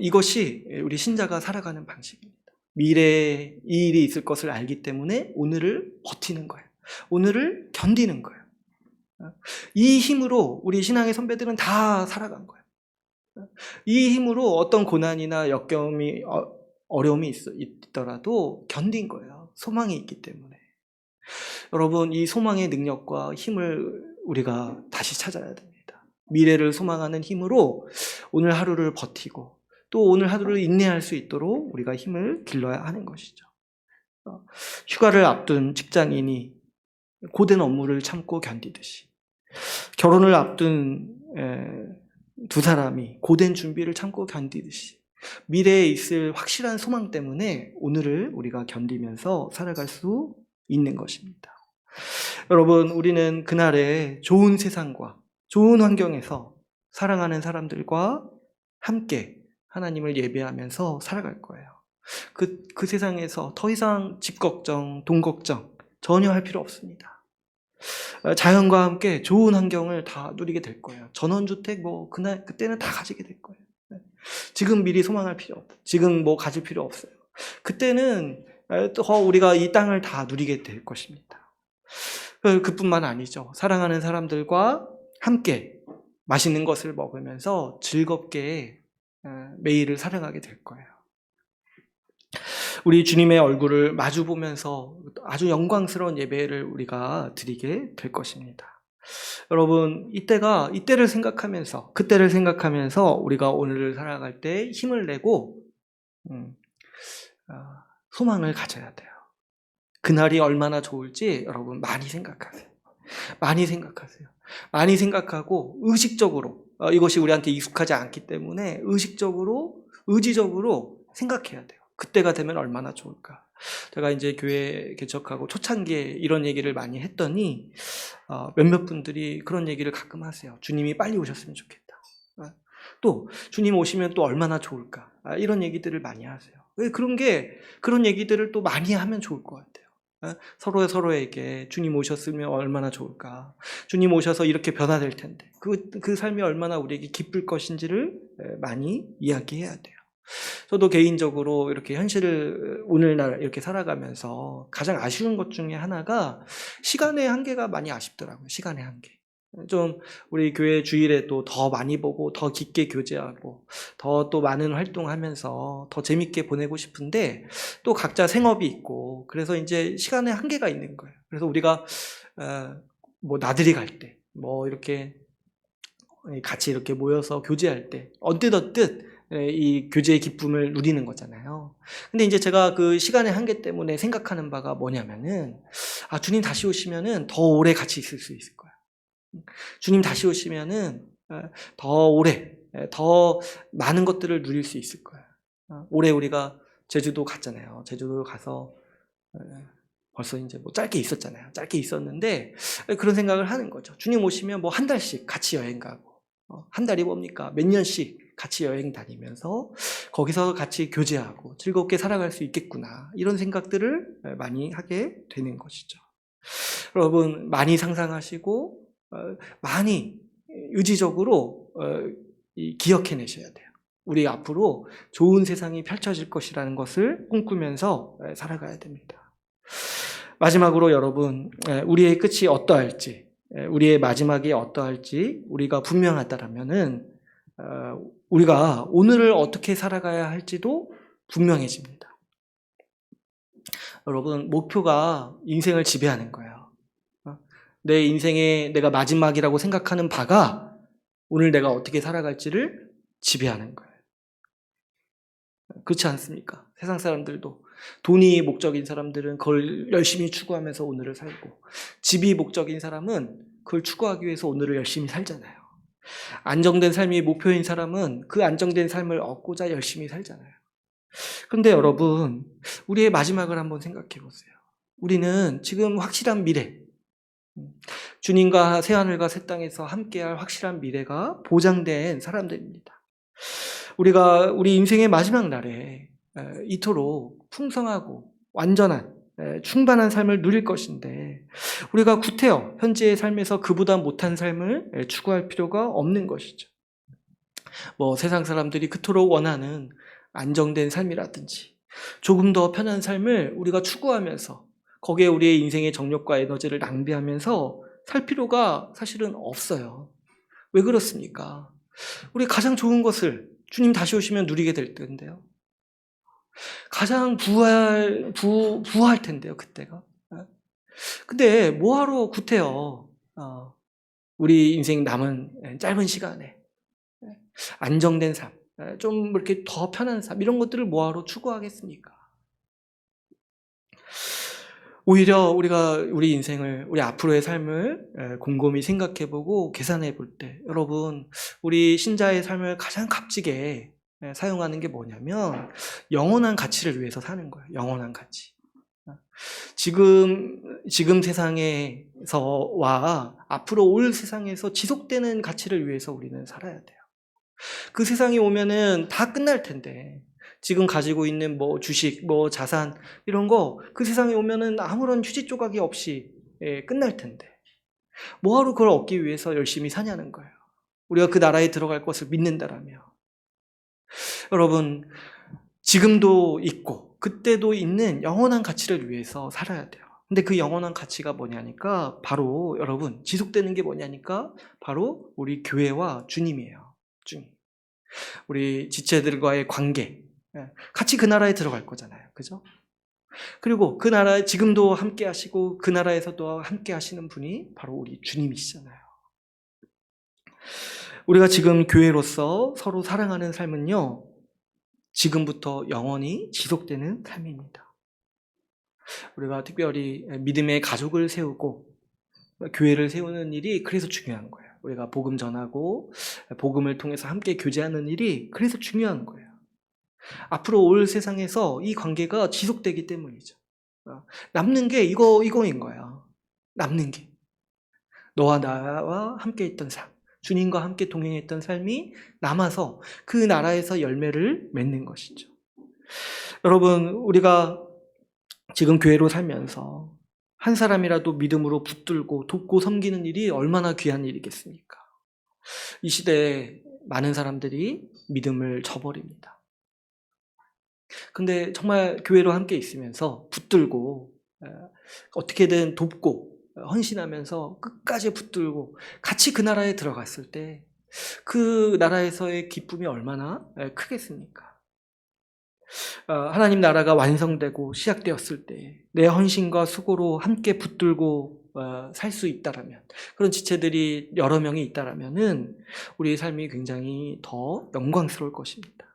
이것이 우리 신자가 살아가는 방식입니다. 미래에 이 일이 있을 것을 알기 때문에 오늘을 버티는 거예요. 오늘을 견디는 거예요. 이 힘으로 우리 신앙의 선배들은 다 살아간 거예요. 이 힘으로 어떤 고난이나 역경이 어려움이 있더라도 견딘 거예요. 소망이 있기 때문에. 여러분, 이 소망의 능력과 힘을 우리가 다시 찾아야 됩니다. 미래를 소망하는 힘으로 오늘 하루를 버티고 또 오늘 하루를 인내할 수 있도록 우리가 힘을 길러야 하는 것이죠. 휴가를 앞둔 직장인이 고된 업무를 참고 견디듯이, 결혼을 앞둔 두 사람이 고된 준비를 참고 견디듯이, 미래에 있을 확실한 소망 때문에 오늘을 우리가 견디면서 살아갈 수 있는 것입니다. 여러분, 우리는 그날의 좋은 세상과 좋은 환경에서 사랑하는 사람들과 함께 하나님을 예배하면서 살아갈 거예요. 그 세상에서 더 이상 집 걱정, 돈 걱정 전혀 할 필요 없습니다. 자연과 함께 좋은 환경을 다 누리게 될 거예요. 전원주택 그때는 다 가지게 될 거예요. 지금 미리 소망할 필요 없어요. 지금 가질 필요 없어요. 그때는 더 우리가 이 땅을 다 누리게 될 것입니다. 그뿐만 아니죠. 사랑하는 사람들과 함께 맛있는 것을 먹으면서 즐겁게 매일을 살아가게 될 거예요. 우리 주님의 얼굴을 마주 보면서 아주 영광스러운 예배를 우리가 드리게 될 것입니다. 여러분, 이때를 생각하면서, 그때를 생각하면서 우리가 오늘을 살아갈 때 힘을 내고 소망을 가져야 돼요. 그날이 얼마나 좋을지 여러분 많이 생각하세요. 많이 생각하세요. 많이 생각하고 의식적으로, 이것이 우리한테 익숙하지 않기 때문에 의식적으로, 의지적으로 생각해야 돼요. 그때가 되면 얼마나 좋을까. 제가 이제 교회 개척하고 초창기에 이런 얘기를 많이 했더니 몇몇 분들이 그런 얘기를 가끔 하세요. 주님이 빨리 오셨으면 좋겠다. 또 주님 오시면 또 얼마나 좋을까. 이런 얘기들을 많이 하세요. 그런 얘기들을 또 많이 하면 좋을 것 같아요. 서로에게 주님 오셨으면 얼마나 좋을까. 주님 오셔서 이렇게 변화될 텐데 그 삶이 얼마나 우리에게 기쁠 것인지를 많이 이야기해야 돼요. 저도 개인적으로 이렇게 현실을 오늘날 이렇게 살아가면서 가장 아쉬운 것 중에 하나가 시간의 한계가 많이 아쉽더라고요. 시간의 한계. 좀 우리 교회 주일에 또 더 많이 보고 더 깊게 교제하고 더 또 많은 활동하면서 더 재밌게 보내고 싶은데 또 각자 생업이 있고 그래서 이제 시간의 한계가 있는 거예요. 그래서 우리가 나들이 갈 때 이렇게 같이 이렇게 모여서 교제할 때 언뜻 이 교제의 기쁨을 누리는 거잖아요. 근데 이제 제가 그 시간의 한계 때문에 생각하는 바가 뭐냐면은 주님 다시 오시면은 더 오래 같이 있을 수 있을 거야. 주님 다시 오시면은 더 오래, 더 많은 것들을 누릴 수 있을 거야. 올해 우리가 제주도 갔잖아요. 제주도 가서 벌써 이제 짧게 있었잖아요. 짧게 있었는데 그런 생각을 하는 거죠. 주님 오시면 한 달씩 같이 여행 가고 한 달이 뭡니까? 몇 년씩 같이 여행 다니면서 거기서 같이 교제하고 즐겁게 살아갈 수 있겠구나. 이런 생각들을 많이 하게 되는 것이죠. 여러분, 많이 상상하시고 많이 의지적으로 기억해내셔야 돼요. 우리 앞으로 좋은 세상이 펼쳐질 것이라는 것을 꿈꾸면서 살아가야 됩니다. 마지막으로 여러분, 우리의 끝이 어떠할지, 우리의 마지막이 어떠할지 우리가 분명하다라면은 우리가 오늘을 어떻게 살아가야 할지도 분명해집니다. 여러분, 목표가 인생을 지배하는 거예요. 내 인생의 내가 마지막이라고 생각하는 바가 오늘 내가 어떻게 살아갈지를 지배하는 거예요. 그렇지 않습니까? 세상 사람들도 돈이 목적인 사람들은 그걸 열심히 추구하면서 오늘을 살고, 집이 목적인 사람은 그걸 추구하기 위해서 오늘을 열심히 살잖아요. 안정된 삶이 목표인 사람은 그 안정된 삶을 얻고자 열심히 살잖아요. 그런데 여러분, 우리의 마지막을 한번 생각해 보세요. 우리는 지금 확실한 미래, 주님과 새하늘과 새 땅에서 함께할 확실한 미래가 보장된 사람들입니다. 우리가 우리 인생의 마지막 날에 이토록 풍성하고 완전한 충만한 삶을 누릴 것인데 우리가 구태여 현재의 삶에서 그보다 못한 삶을 추구할 필요가 없는 것이죠. 세상 사람들이 그토록 원하는 안정된 삶이라든지 조금 더 편한 삶을 우리가 추구하면서 거기에 우리의 인생의 정력과 에너지를 낭비하면서 살 필요가 사실은 없어요. 왜 그렇습니까? 우리 가장 좋은 것을 주님 다시 오시면 누리게 될 텐데요. 가장 부할 텐데요, 그때가. 근데 뭐하러 구태여? 우리 인생 남은 짧은 시간에 안정된 삶, 좀 이렇게 더 편한 삶, 이런 것들을 뭐하러 추구하겠습니까? 오히려 우리가 우리 인생을, 우리 앞으로의 삶을 곰곰이 생각해보고 계산해 볼 때, 여러분, 우리 신자의 삶을 가장 값지게 사용하는 게 뭐냐면 영원한 가치를 위해서 사는 거예요. 영원한 가치. 지금 세상에서와 앞으로 올 세상에서 지속되는 가치를 위해서 우리는 살아야 돼요. 그 세상이 오면은 다 끝날 텐데, 지금 가지고 있는 뭐 주식, 뭐 자산, 이런 거 그 세상에 오면은 아무런 휴지 조각이 없이 끝날 텐데, 뭐하러 그걸 얻기 위해서 열심히 사냐는 거예요. 우리가 그 나라에 들어갈 것을 믿는다라면. 여러분, 지금도 있고 그때도 있는 영원한 가치를 위해서 살아야 돼요. 근데 그 영원한 가치가 뭐냐니까, 바로 여러분, 지속되는 게 뭐냐니까, 바로 우리 교회와 주님이에요. 주님. 우리 지체들과의 관계. 같이 그 나라에 들어갈 거잖아요. 그죠? 그리고 그 나라에 지금도 함께 하시고 그 나라에서도 함께 하시는 분이 바로 우리 주님이시잖아요. 우리가 지금 교회로서 서로 사랑하는 삶은요, 지금부터 영원히 지속되는 삶입니다. 우리가 특별히 믿음의 가족을 세우고 교회를 세우는 일이 그래서 중요한 거예요. 우리가 복음 전하고 복음을 통해서 함께 교제하는 일이 그래서 중요한 거예요. 앞으로 올 세상에서 이 관계가 지속되기 때문이죠. 남는 게 이거인 거야. 남는 게. 너와 나와 함께 있던 삶, 주님과 함께 동행했던 삶이 남아서 그 나라에서 열매를 맺는 것이죠. 여러분, 우리가 지금 교회로 살면서 한 사람이라도 믿음으로 붙들고 돕고 섬기는 일이 얼마나 귀한 일이겠습니까? 이 시대에 많은 사람들이 믿음을 저버립니다. 근데 정말 교회로 함께 있으면서 붙들고 어떻게든 돕고 헌신하면서 끝까지 붙들고 같이 그 나라에 들어갔을 때 그 나라에서의 기쁨이 얼마나 크겠습니까? 하나님 나라가 완성되고 시작되었을 때 내 헌신과 수고로 함께 붙들고 살 수 있다라면, 그런 지체들이 여러 명이 있다라면은 우리의 삶이 굉장히 더 영광스러울 것입니다.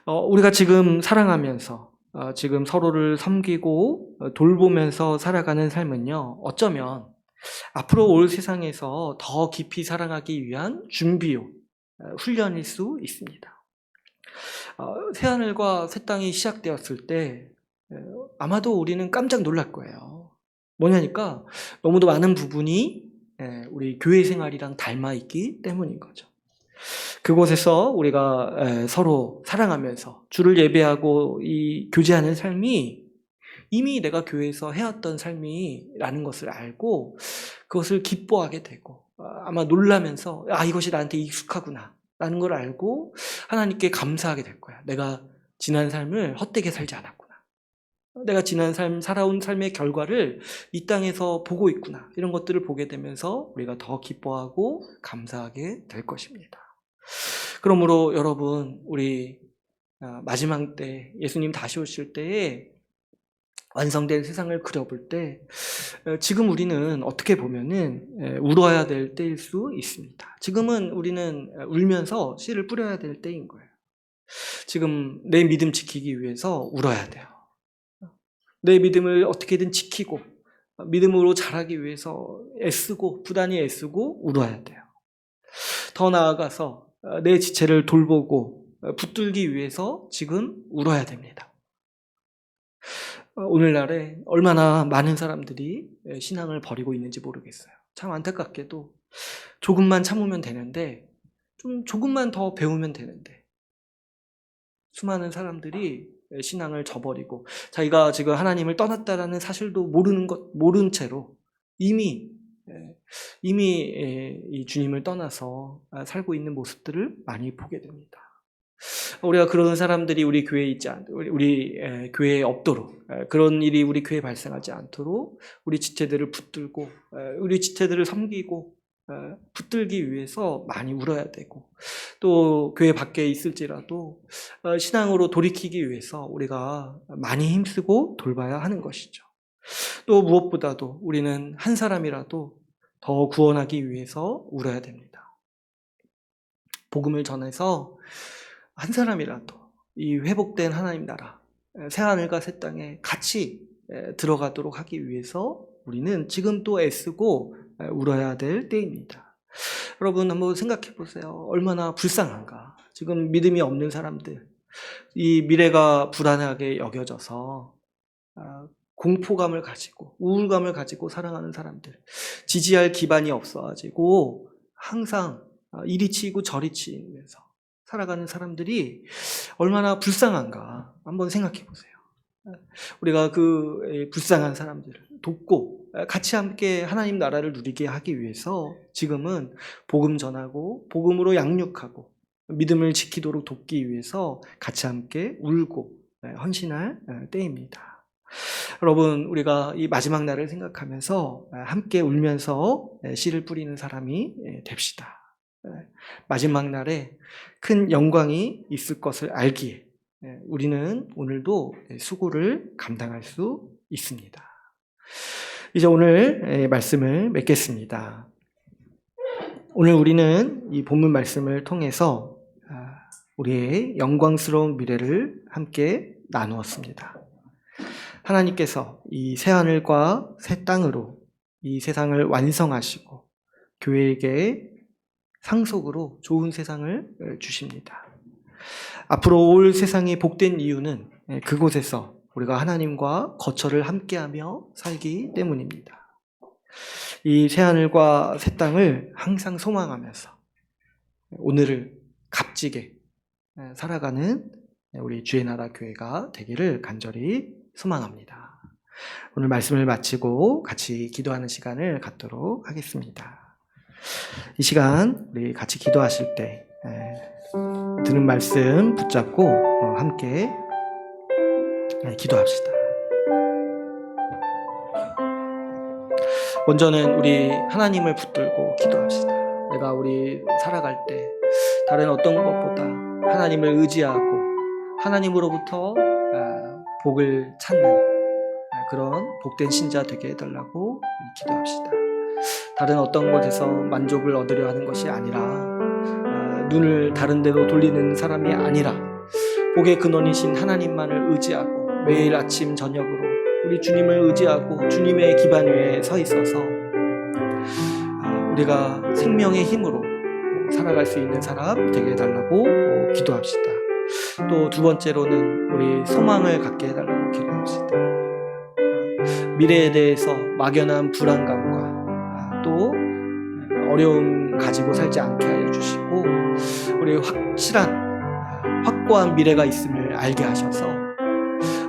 우리가 지금 사랑하면서 지금 서로를 섬기고 돌보면서 살아가는 삶은요, 어쩌면 앞으로 올 세상에서 더 깊이 사랑하기 위한 준비요, 훈련일 수 있습니다. 새하늘과 새 땅이 시작되었을 때 아마도 우리는 깜짝 놀랄 거예요. 뭐냐니까 너무도 많은 부분이 우리 교회 생활이랑 닮아 있기 때문인 거죠. 그곳에서 우리가 서로 사랑하면서 주를 예배하고 이 교제하는 삶이 이미 내가 교회에서 해왔던 삶이라는 것을 알고 그것을 기뻐하게 되고, 아마 놀라면서 이것이 나한테 익숙하구나 라는 걸 알고 하나님께 감사하게 될 거야. 내가 지난 삶을 헛되게 살지 않았구나. 내가 지난 삶, 살아온 삶의 결과를 이 땅에서 보고 있구나. 이런 것들을 보게 되면서 우리가 더 기뻐하고 감사하게 될 것입니다. 그러므로 여러분, 우리 마지막 때 예수님 다시 오실 때에 완성된 세상을 그려볼 때 지금 우리는 어떻게 보면은 울어야 될 때일 수 있습니다. 지금은 우리는 울면서 씨를 뿌려야 될 때인 거예요. 지금 내 믿음 지키기 위해서 울어야 돼요. 내 믿음을 어떻게든 지키고 믿음으로 자라기 위해서 애쓰고 부단히 애쓰고 울어야 돼요. 더 나아가서 내 지체를 돌보고 붙들기 위해서 지금 울어야 됩니다. 오늘날에 얼마나 많은 사람들이 신앙을 버리고 있는지 모르겠어요. 참 안타깝게도 조금만 참으면 되는데, 조금만 더 배우면 되는데, 수많은 사람들이 신앙을 저버리고 자기가 지금 하나님을 떠났다라는 사실도 모른 채로 이미 이 주님을 떠나서 살고 있는 모습들을 많이 보게 됩니다. 우리가 그런 사람들이 우리 교회에 있지 않도록, 우리 교회에 없도록, 그런 일이 우리 교회에 발생하지 않도록 우리 지체들을 붙들고, 우리 지체들을 섬기고, 붙들기 위해서 많이 울어야 되고, 또 교회 밖에 있을지라도 신앙으로 돌이키기 위해서 우리가 많이 힘쓰고 돌봐야 하는 것이죠. 또 무엇보다도 우리는 한 사람이라도 더 구원하기 위해서 울어야 됩니다. 복음을 전해서 한 사람이라도 이 회복된 하나님 나라, 새하늘과 새 땅에 같이 들어가도록 하기 위해서 우리는 지금 또 애쓰고 울어야 될 때입니다. 여러분 한번 생각해 보세요. 얼마나 불쌍한가. 지금 믿음이 없는 사람들, 이 미래가 불안하게 여겨져서 공포감을 가지고 우울감을 가지고 살아가는 사람들, 지지할 기반이 없어가지고 항상 이리 치이고 저리 치이면서 살아가는 사람들이 얼마나 불쌍한가 한번 생각해 보세요. 우리가 그 불쌍한 사람들을 돕고 같이 함께 하나님 나라를 누리게 하기 위해서 지금은 복음 전하고 복음으로 양육하고 믿음을 지키도록 돕기 위해서 같이 함께 울고 헌신할 때입니다. 여러분, 우리가 이 마지막 날을 생각하면서 함께 울면서 씨를 뿌리는 사람이 됩시다. 마지막 날에 큰 영광이 있을 것을 알기에 우리는 오늘도 수고를 감당할 수 있습니다. 이제 오늘 말씀을 맺겠습니다. 오늘 우리는 이 본문 말씀을 통해서 우리의 영광스러운 미래를 함께 나누었습니다. 하나님께서 이 새하늘과 새 땅으로 이 세상을 완성하시고 교회에게 상속으로 좋은 세상을 주십니다. 앞으로 올 세상이 복된 이유는 그곳에서 우리가 하나님과 거처를 함께하며 살기 때문입니다. 이 새하늘과 새 땅을 항상 소망하면서 오늘을 값지게 살아가는 우리 주의 나라 교회가 되기를 간절히 소망합니다. 오늘 말씀을 마치고 같이 기도하는 시간을 갖도록 하겠습니다. 이 시간 우리 같이 기도하실 때 드는 말씀 붙잡고 함께 기도합시다. 먼저는 우리 하나님을 붙들고 기도합시다. 내가 우리 살아갈 때 다른 어떤 것보다 하나님을 의지하고 하나님으로부터 복을 찾는 그런 복된 신자 되게 해달라고 기도합시다. 다른 어떤 곳에서 만족을 얻으려 하는 것이 아니라 눈을 다른 데로 돌리는 사람이 아니라 복의 근원이신 하나님만을 의지하고 매일 아침 저녁으로 우리 주님을 의지하고 주님의 기반 위에 서 있어서 우리가 생명의 힘으로 살아갈 수 있는 사람 되게 해달라고 기도합시다. 또 두 번째로는 우리 소망을 갖게 해달라고 기도합시다. 미래에 대해서 막연한 불안감과 또 어려움 가지고 살지 않게 하여 주시고 우리 확고한 미래가 있음을 알게 하셔서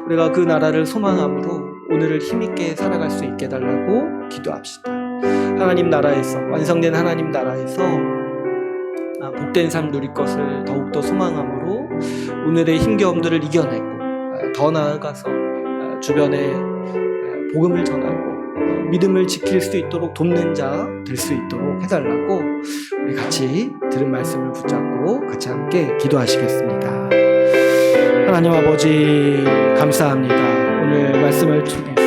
우리가 그 나라를 소망함으로 오늘을 힘있게 살아갈 수 있게 해달라고 기도합시다. 하나님 나라에서 완성된 하나님 나라에서 복된 삶 누릴 것을 더욱더 소망함으로 오늘의 힘겨움들을 이겨내고 더 나아가서 주변에 복음을 전하고 믿음을 지킬 수 있도록 돕는 자 될 수 있도록 해달라고 우리 같이 들은 말씀을 붙잡고 같이 함께 기도하시겠습니다. 하나님 아버지 감사합니다. 오늘 말씀을 통해